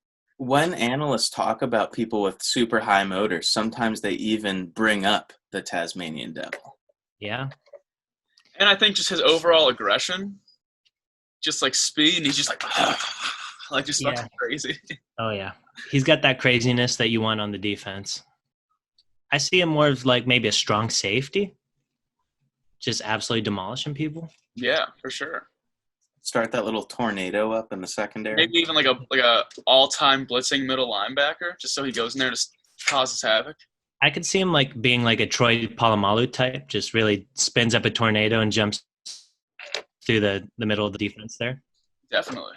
when analysts talk about people with super high motors, sometimes they even bring up the Tasmanian Devil. Yeah. And I think just his overall aggression, just like speed, and he's just like just fucking crazy. Oh, yeah. He's got that craziness that you want on the defense. I see him more of like maybe a strong safety, just absolutely demolishing people. Yeah, for sure. Start that little tornado up in the secondary. Maybe even like a all-time blitzing middle linebacker, just so he goes in there and just causes havoc. I could see him like being like a Troy Polamalu type, just really spins up a tornado and jumps through the middle of the defense there. Definitely.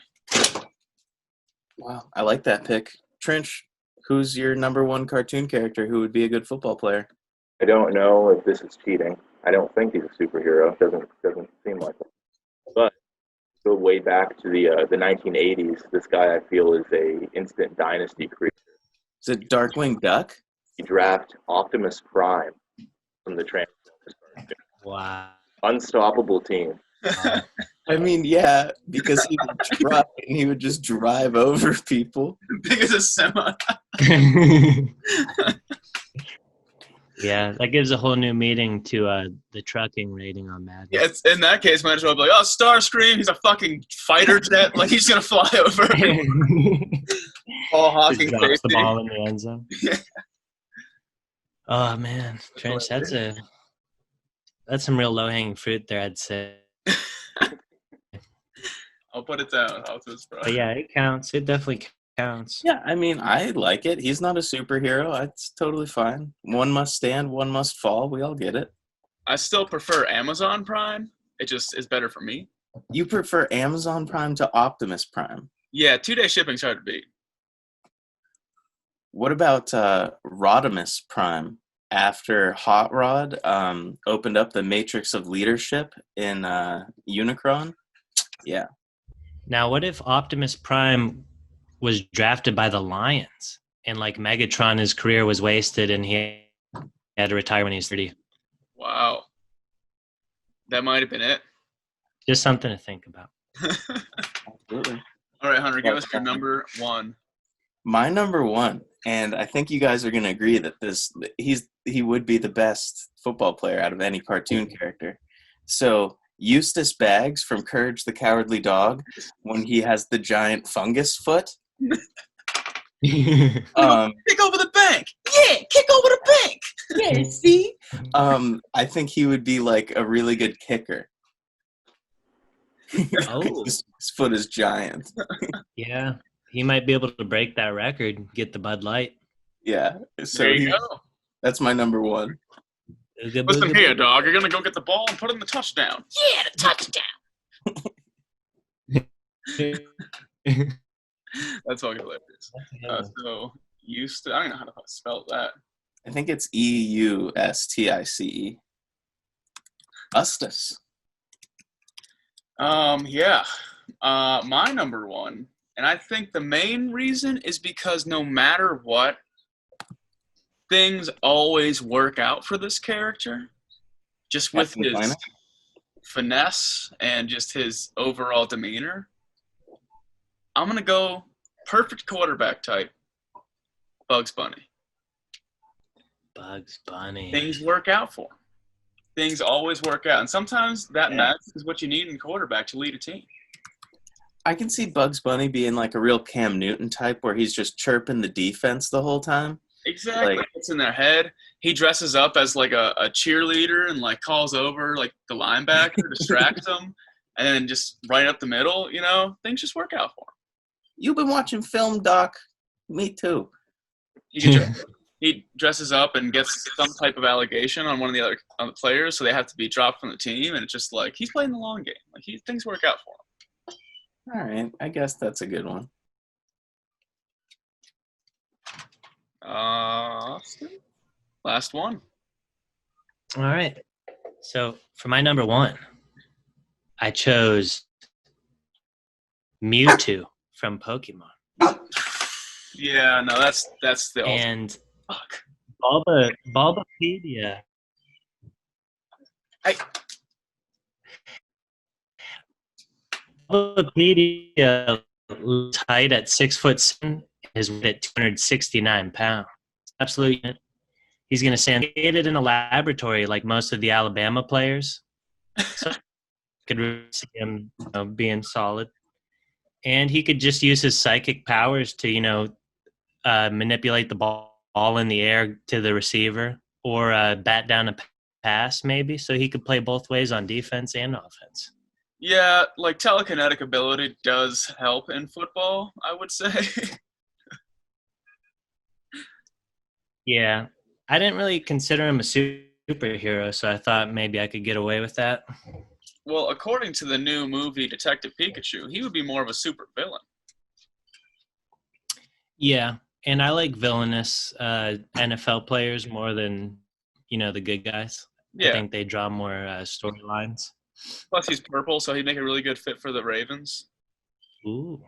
Wow, I like that pick. Trinch, who's your number 1 cartoon character who would be a good football player? I don't know if this is cheating. I don't think he's a superhero. Doesn't seem like it. But go way back to the 1980s. This guy I feel is a instant dynasty creator. Is it Darkwing Duck? He draft Optimus Prime from the Transformers. Wow. Unstoppable team. I mean, yeah, because he would try and he would just drive over people. Big as a semi. Yeah, that gives a whole new meaning to the trucking rating on Madden. Yeah, it's, in that case, might as well be like, oh, Starscream, he's a fucking fighter jet. Like, he's going to fly over. Paul Hawking Just drops the safety. ball in the end zone. Yeah. Oh, man. Trench, that's some real low-hanging fruit there, I'd say. I'll put it down. But yeah, it counts. It definitely counts. Yeah, I mean, I like it. He's not a superhero. It's totally fine. One must stand, one must fall. We all get it. I still prefer Amazon Prime. It just is better for me. You prefer Amazon Prime to Optimus Prime. Yeah, 2-day shipping's hard to beat. What about Rodimus Prime? After Hot Rod opened up the Matrix of Leadership in Unicron? Yeah. Now, what if Optimus Prime was drafted by the Lions and like Megatron, his career was wasted and he had to retire when he was 30? Wow. That might have been it. Just something to think about. Absolutely. All right, Hunter, give us your number 1. My number 1, and I think you guys are going to agree that he would be the best football player out of any cartoon character. So Eustace Baggs from Courage the Cowardly Dog, when he has the giant fungus foot. Kick over the bank. Yeah, kick over the bank. Yeah, see? I think he would be like a really good kicker. Oh, His foot is giant. yeah. He might be able to break that record, get the Bud Light. Yeah. So There you go. that's my number 1. Listen here, dog. You're going to go get the ball and put it in the touchdown. Yeah, the touchdown. That's fucking hilarious. So I don't know how to spell that. I think it's Eustice. Ustus. Yeah. My number one, and I think the main reason is because no matter what, things always work out for this character. Just with Captain his Planet? finesse and just his overall demeanor. I'm going to go perfect quarterback type, Bugs Bunny. Bugs Bunny. Things work out for him. Things always work out. And sometimes that magic is what you need in a quarterback to lead a team. I can see Bugs Bunny being like a real Cam Newton type where he's just chirping the defense the whole time. Exactly. Like, It's in their head. He dresses up as like a cheerleader and like calls over like the linebacker, distracts him, and then just right up the middle, things just work out for him. you've been watching film, Doc. Me too. He dresses up and gets some type of allegation on one of the other players, so they have to be dropped from the team, and it's just like he's playing the long game. Like things work out for him. All right. I guess that's a good one. Austin? Last one. All right. So for my number one, I chose Mewtwo from Pokemon. Yeah, no, that's the And fuck. Bulbapedia. Bulbapedia tied at 6'7", is at 269 pounds. Absolutely. He's going to stand in a laboratory like most of the Alabama players. So could really see him being solid. And he could just use his psychic powers to, manipulate the ball in the air to the receiver or bat down a pass maybe. So he could play both ways on defense and offense. Yeah, like telekinetic ability does help in football, I would say. Yeah. I didn't really consider him a superhero, so I thought maybe I could get away with that. Well, according to the new movie Detective Pikachu, he would be more of a super villain. Yeah, and I like villainous NFL players more than, the good guys. Yeah. I think they draw more storylines. Plus, he's purple, so he'd make a really good fit for the Ravens. Ooh.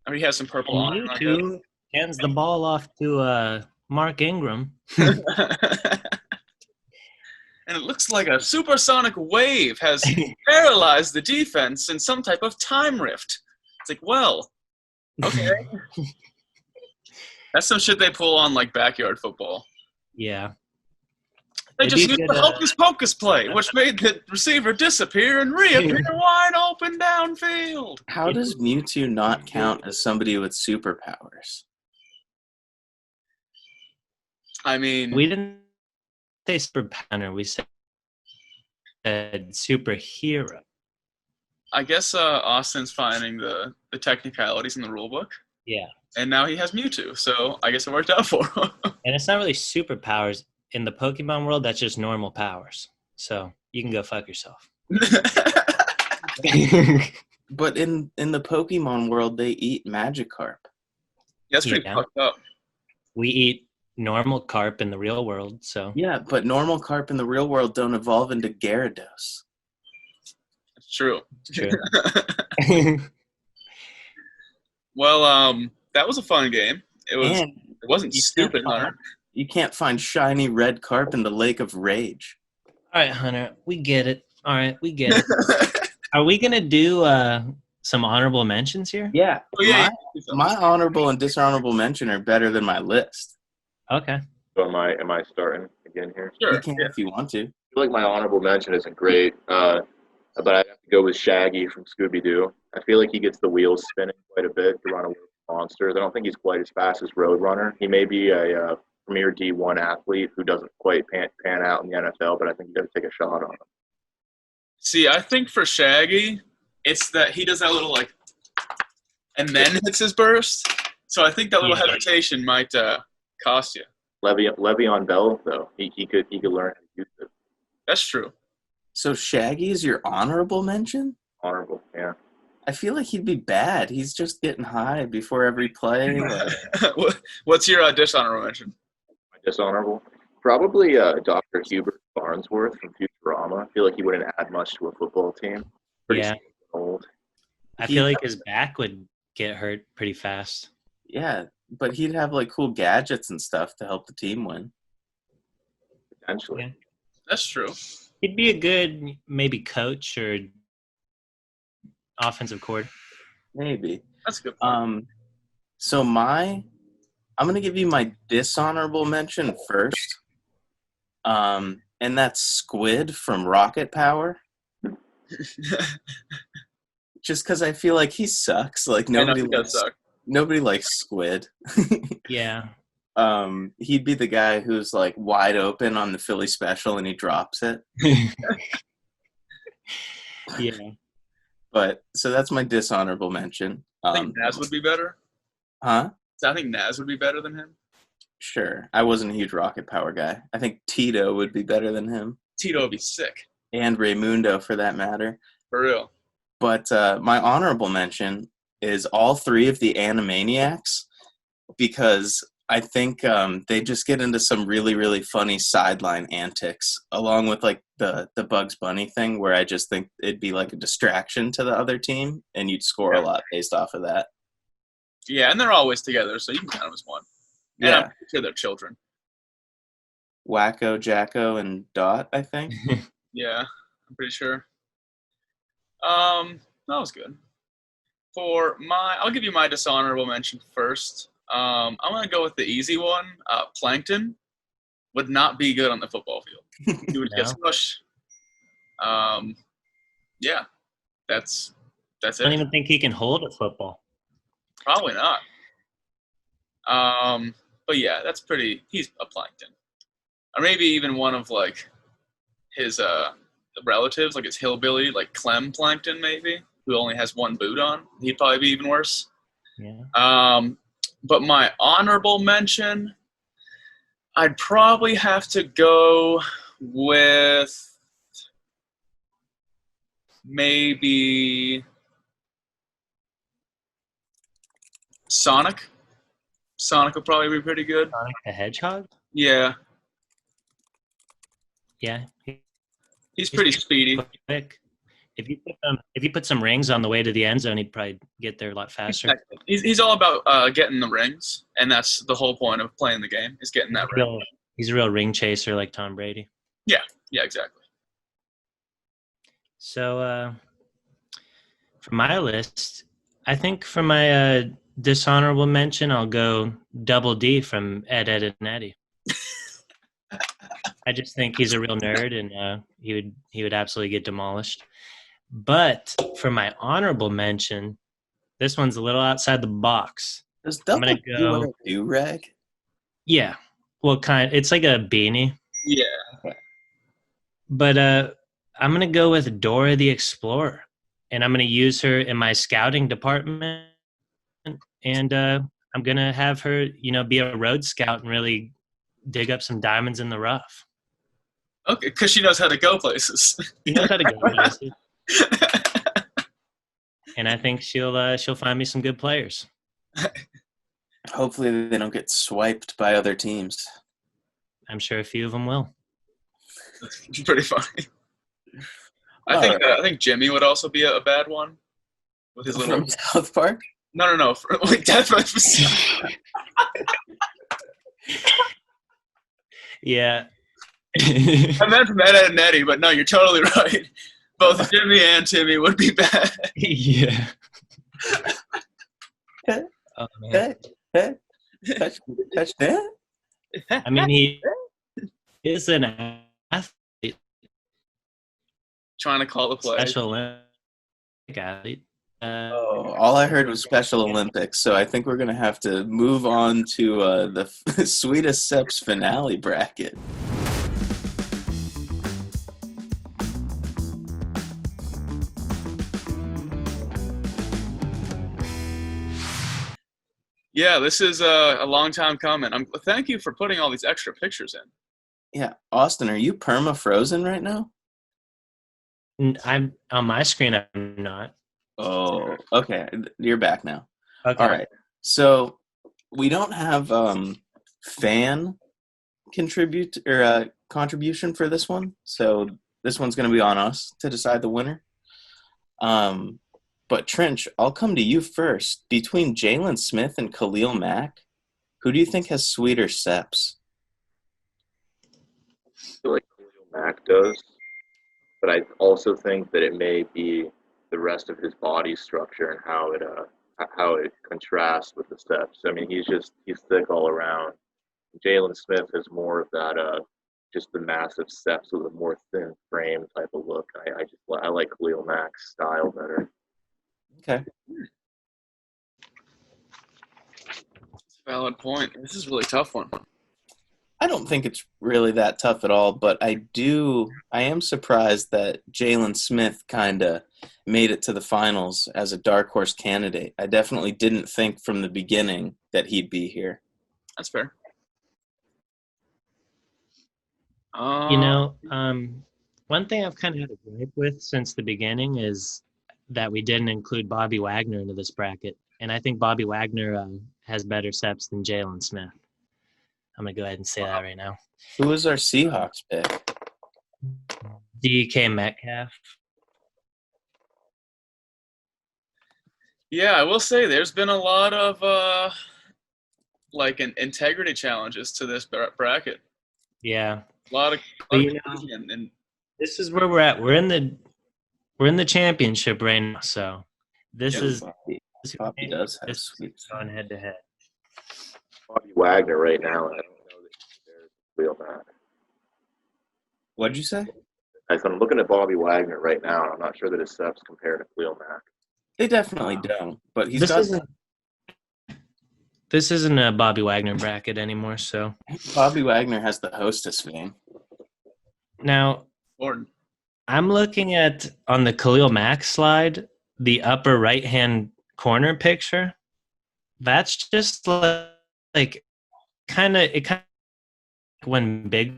I mean, he has some purple on him, I guess. Mewtwo hands the ball off to Mark Ingram. And it looks like a supersonic wave has paralyzed the defense in some type of time rift. It's like, well, okay. That's some shit they pull on like backyard football. Yeah. They just used the hocus pocus play, which made the receiver disappear and reappear wide open downfield. How does Mewtwo not count as somebody with superpowers? I mean, We didn't say superpower. We said superhero. I guess Austin's finding the technicalities in the rule book. Yeah. And now he has Mewtwo, so I guess it worked out for him. And it's not really superpowers. In the Pokemon world, that's just normal powers. So you can go fuck yourself. But in the Pokemon world, they eat Magikarp. That's pretty fucked up. We eat normal carp in the real world, so. Yeah, but normal carp in the real world don't evolve into Gyarados. It's true. It's true. Well, that was a fun game. It wasn't you stupid, can't Hunter. You can't find shiny red carp in the Lake of Rage. All right, Hunter, we get it. All right, we get it. Are we going to do some honorable mentions here? Yeah. Oh, yeah. My honorable and dishonorable mention are better than my list. Okay. So am I starting again here? Sure. You can if you want to. I feel like my honorable mention isn't great, but I have to go with Shaggy from Scooby-Doo. I feel like he gets the wheels spinning quite a bit to run away from monsters. I don't think he's quite as fast as Roadrunner. He may be a premier D1 athlete who doesn't quite pan out in the NFL, but I think you got to take a shot on him. See, I think for Shaggy, it's that he does that little like, and then hits his burst. So I think that little hesitation might cost you. Le'Veon Bell, though, he could learn how to use it. That's true. So Shaggy is your honorable mention? Honorable, yeah. I feel like he'd be bad. He's just getting high before every play. Like, What's your dishonorable mention? My dishonorable? Probably Dr. Hubert Farnsworth from Futurama. I feel like he wouldn't add much to a football team. Pretty Yeah. old. I feel like his back would get hurt pretty fast. yeah, but he'd have like cool gadgets and stuff to help the team win. Potentially. Yeah. That's true. He'd be a good maybe coach or offensive coordinator. Maybe. That's a good. So I'm gonna give you my dishonorable mention first. And that's Squid from Rocket Power. Just because I feel like he sucks. Like nobody likes Squid. Yeah. He'd be the guy who's like wide open on the Philly special and he drops it. Yeah. But so that's my dishonorable mention. I think Naz would be better. Huh? I think Naz would be better than him. Sure. I wasn't a huge Rocket Power guy. I think Tito would be better than him. Tito would be sick. And Raymundo for that matter. For real. But my honorable mention is all three of the Animaniacs because I think they just get into some really, really funny sideline antics along with like the Bugs Bunny thing where I just think it'd be like a distraction to the other team and you'd score a lot based off of that. Yeah, and they're always together, so you can count them as one. And Yeah. I'm pretty sure they're children. Wacko, Jacko, and Dot, I think. Yeah, I'm pretty sure. That was good. I'll give you my dishonorable mention first. I'm gonna go with the easy one. Plankton would not be good on the football field. He would get smushed. Yeah, that's I don't it. even think he can hold a football. Probably not. But yeah, he's a Plankton. Or maybe even one of like his relatives, like his hillbilly, like Clem Plankton maybe, who only has one boot on. He'd probably be even worse. Yeah. But my honorable mention, I'd probably have to go with maybe Sonic. Sonic would probably be pretty good. Sonic the Hedgehog? Yeah, Yeah. he's pretty speedy. Quick. If you put some rings on the way to the end zone, he'd probably get there a lot faster. He's all about getting the rings, and that's the whole point of playing the game is getting that ring. He's a real ring chaser like Tom Brady. Yeah, exactly. So for my list, I think for my dishonorable mention, I'll go Double D from Ed, Edd n Eddy. I just think he's a real nerd, and he would absolutely get demolished. But for my honorable mention, this one's a little outside the box. Does Double D wear a do-rag? Yeah. Well, it's like a beanie. Yeah. But I'm going to go with Dora the Explorer. And I'm going to use her in my scouting department. And I'm going to have her, be a road scout and really dig up some diamonds in the rough. Okay, because she knows how to go places. She knows how to go places. And I think she'll find me some good players. Hopefully they don't get swiped by other teams. I'm sure a few of them will. It's pretty funny. I think Jimmy would also be a bad one with his little From South Park. No. Like definitely. Yeah. I meant from Ed, Edd n Eddy, but no, you're totally right. Both Jimmy and Timmy would be bad. Yeah. Oh, man. Touch that. I mean, he is an athlete. Trying to call the play. Special Olympic athlete. All I heard was Special Olympics, so I think we're going to have to move on to the Sweetest Seps finale bracket. Yeah, this is a long time coming. Thank you for putting all these extra pictures in. Yeah, Austin, are you perma frozen right now? I'm on my screen. I'm not. Oh, okay. You're back now. Okay. All right. So we don't have fan contribution for this one. So this one's going to be on us to decide the winner. But Trinch, I'll come to you first. Between Jalen Smith and Khalil Mack, who do you think has sweeter seps? I feel like Khalil Mack does, but I also think that it may be the rest of his body structure and how it contrasts with the steps. I mean, he's thick all around. Jalen Smith has more of that just the massive steps with a more thin frame type of look. I like Khalil Mack's style better. Okay. That's a valid point. This is a really tough one. I don't think it's really that tough at all, but I am surprised that Jalen Smith kind of made it to the finals as a dark horse candidate. I definitely didn't think from the beginning that he'd be here. That's fair. One thing I've kind of had a gripe with since the beginning is that we didn't include Bobby Wagner into this bracket. And I think Bobby Wagner has better steps than Jalen Smith. I'm going to go ahead and say that right now. Who was our Seahawks pick? DK Metcalf. Yeah, I will say there's been a lot of integrity challenges to this bracket. Yeah. A lot of and this is where we're at. We're in the championship right now, so this is Bobby does have this sweet. going head to head. Bobby Wagner right now, I don't know that he's there with Khalil Mack. What'd you say? I'm looking at Bobby Wagner right now, and I'm not sure that his steps compare to Khalil Mack. They definitely don't, but This isn't a Bobby Wagner bracket anymore, so. Bobby Wagner has the hostess fame. Now, Gordon. I'm looking at, on the Khalil Mack slide, the upper right-hand corner picture. That's just like kind of when big,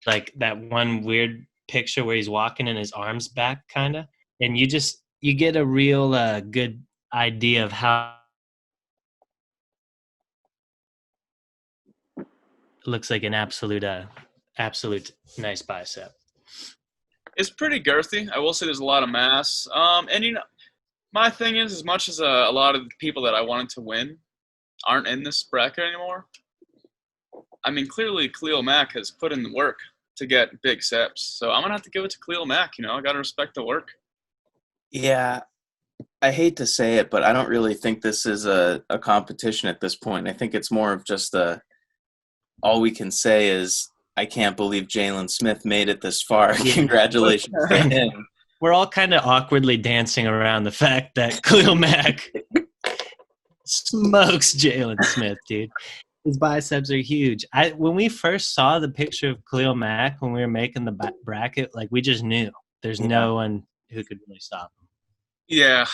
like that one weird picture where he's walking and his arms back, kind of. And you get a real good idea of how it looks like an absolute nice bicep. It's pretty girthy. I will say there's a lot of mass. And my thing is, as much as a lot of the people that I wanted to win aren't in this bracket anymore, I mean, clearly Khalil Mack has put in the work to get big steps. So I'm going to have to give it to Khalil Mack. I got to respect the work. Yeah, I hate to say it, but I don't really think this is a competition at this point. I think it's more of just all we can say is, I can't believe Jalen Smith made it this far. Yeah. Congratulations to him. We're all kind of awkwardly dancing around the fact that Khalil Mack smokes Jalen Smith, dude. His biceps are huge. When we first saw the picture of Khalil Mack when we were making the bracket, like we just knew there's no one who could really stop him. Yeah.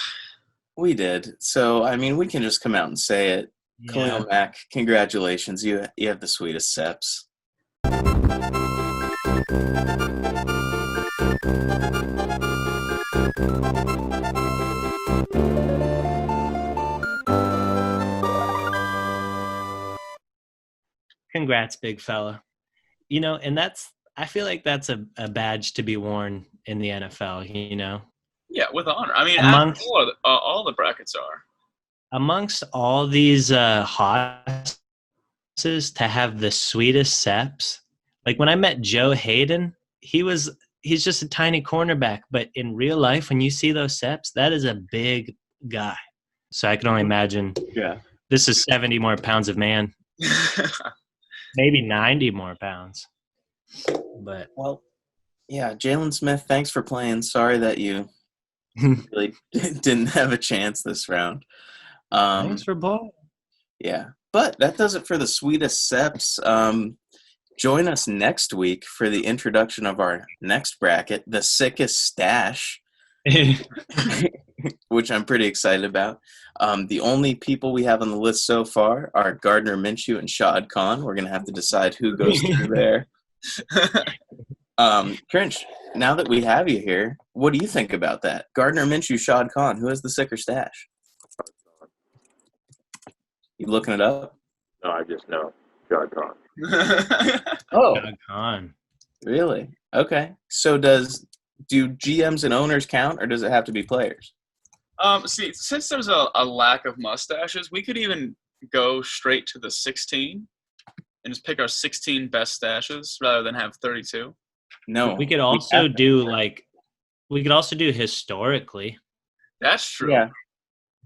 We did. So, I mean, we can just come out and say it. Yeah. Khalil Mack, congratulations. You have the sweetest steps. Congrats, big fella. And I feel like that's a badge to be worn in the NFL, Yeah, with honor. I mean, all the brackets are. Amongst all these hosses to have the sweetest seps, like when I met Joe Hayden, he's just a tiny cornerback, but in real life, when you see those seps, that is a big guy. So I can only imagine. Yeah, this is 70 more pounds of man, maybe 90 more pounds. But yeah, Jalen Smith, thanks for playing. Sorry that you really didn't have a chance this round. Thanks for ball. Yeah, but that does it for the sweetest seps. Join us next week for the introduction of our next bracket, the sickest stash, which I'm pretty excited about. The only people we have on the list so far are Gardner Minshew and Shad Khan. We're going to have to decide who goes through there. Trinch, now that we have you here, what do you think about that? Gardner Minshew, Shad Khan, who has the sicker stash? You looking it up? No, I just know. Shad Khan. Oh, Shad Khan. really? Okay. So do GMs and owners count, or does it have to be players? See, since there's a lack of mustaches, we could even go straight to the 16 and just pick our 16 best stashes rather than have 32. No. We could also do historically. That's true. Yeah,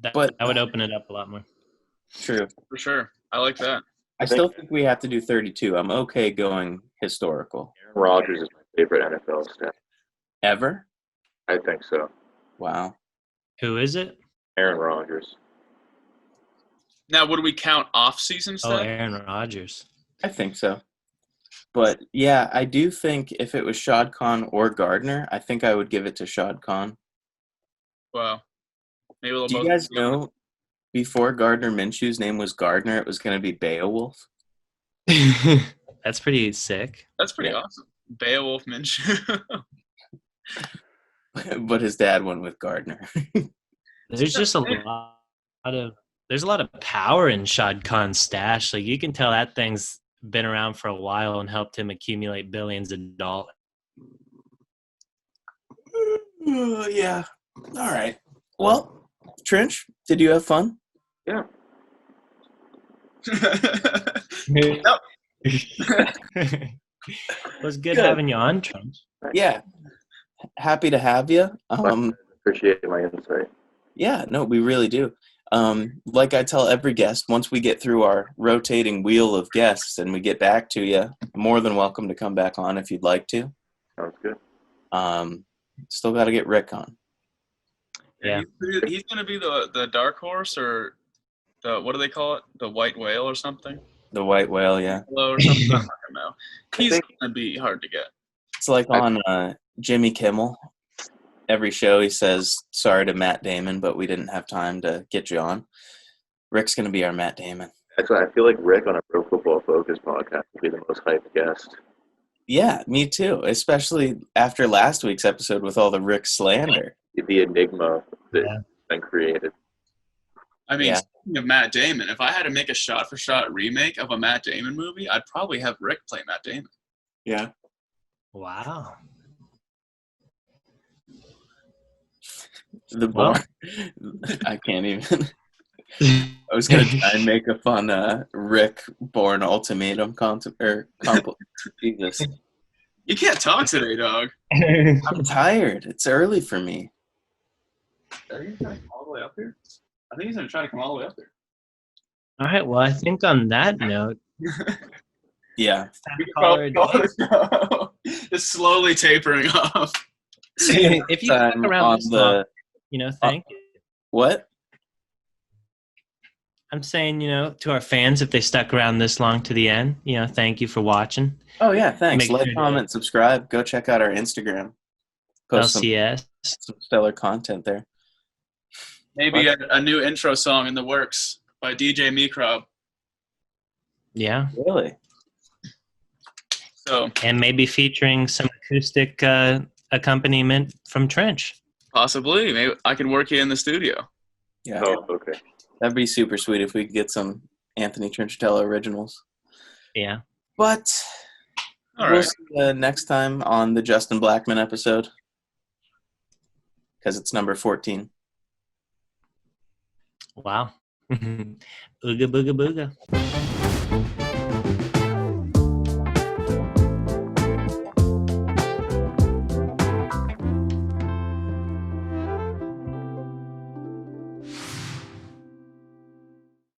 That But- would open it up a lot more. true. For sure. I like that. I still think we have to do 32. I'm okay going historical. Aaron Rodgers is my favorite NFL stat. Ever? I think so. Wow. Who is it? Aaron Rodgers. Now, would we count off-season Oh, stuff? Aaron Rodgers. I think so. But yeah, I do think if it was Shad Khan or Gardner, I think I would give it to Shad Khan. Wow. Maybe we'll Do you both- guys know before Gardner Minshew's name was Gardner, it was going to be Beowulf? That's pretty sick. That's pretty Yeah. awesome. Beowulf Minshew. But his dad went with Gardner. There's just a lot of power in Shad Khan's stash. Like you can tell that thing's been around for a while and helped him accumulate billions of dollars. Yeah. All right. Well, Trinch, did you have fun? Yeah. It was good having you on, Trunch. Yeah. Happy to have you. Appreciate my insight. Yeah, no, we really do. Like I tell every guest, once we get through our rotating wheel of guests and we get back to you, more than welcome to come back on if you'd like to. Sounds good. Still got to get Rick on. Yeah. He's going to be the dark horse or the, what do they call it? The white whale or something? The white whale, yeah. Hello or something? I don't know. He's think- going to be hard to get. It's like on Jimmy Kimmel. Every show he says, sorry to Matt Damon, but we didn't have time to get you on. Rick's going to be our Matt Damon. That's why I feel like Rick on a Pro Football Focus podcast would be the most hyped guest. Yeah, me too. Especially after last week's episode with all the Rick slander. The enigma that's Yeah. been created. I mean, Yeah. speaking of Matt Damon, if I had to make a shot-for-shot remake of a Matt Damon movie, I'd probably have Rick play Matt Damon. Yeah. Wow. The Well. bar. I can't even. I was going to try and make a fun Rick Bourne ultimatum Jesus. You can't talk today, dog. I'm tired. It's early for me. Are you trying to come all the way up here? I think he's going to try to come all the way up there. All right. Well, I think on that note, Yeah. Just slowly tapering off. if you stuck Time around on this long, the thank you. what? I'm saying, to our fans, if they stuck around this long to the end, thank you for watching. Oh yeah, thanks. Make Like, sure to- comment, subscribe. Go check out our Instagram. Post some LCS. stellar content there. Maybe a new intro song in the works by DJ Microb. Yeah. Really? So And maybe featuring some acoustic accompaniment from Trinch. possibly, maybe I can work you in the studio. Yeah. Oh, okay. That'd be super sweet if we could get some Anthony Trinchatello originals. Yeah. But All we'll right. see you next time on the Justin Blackman episode. Because it's number 14. Wow. Ooga booga booga.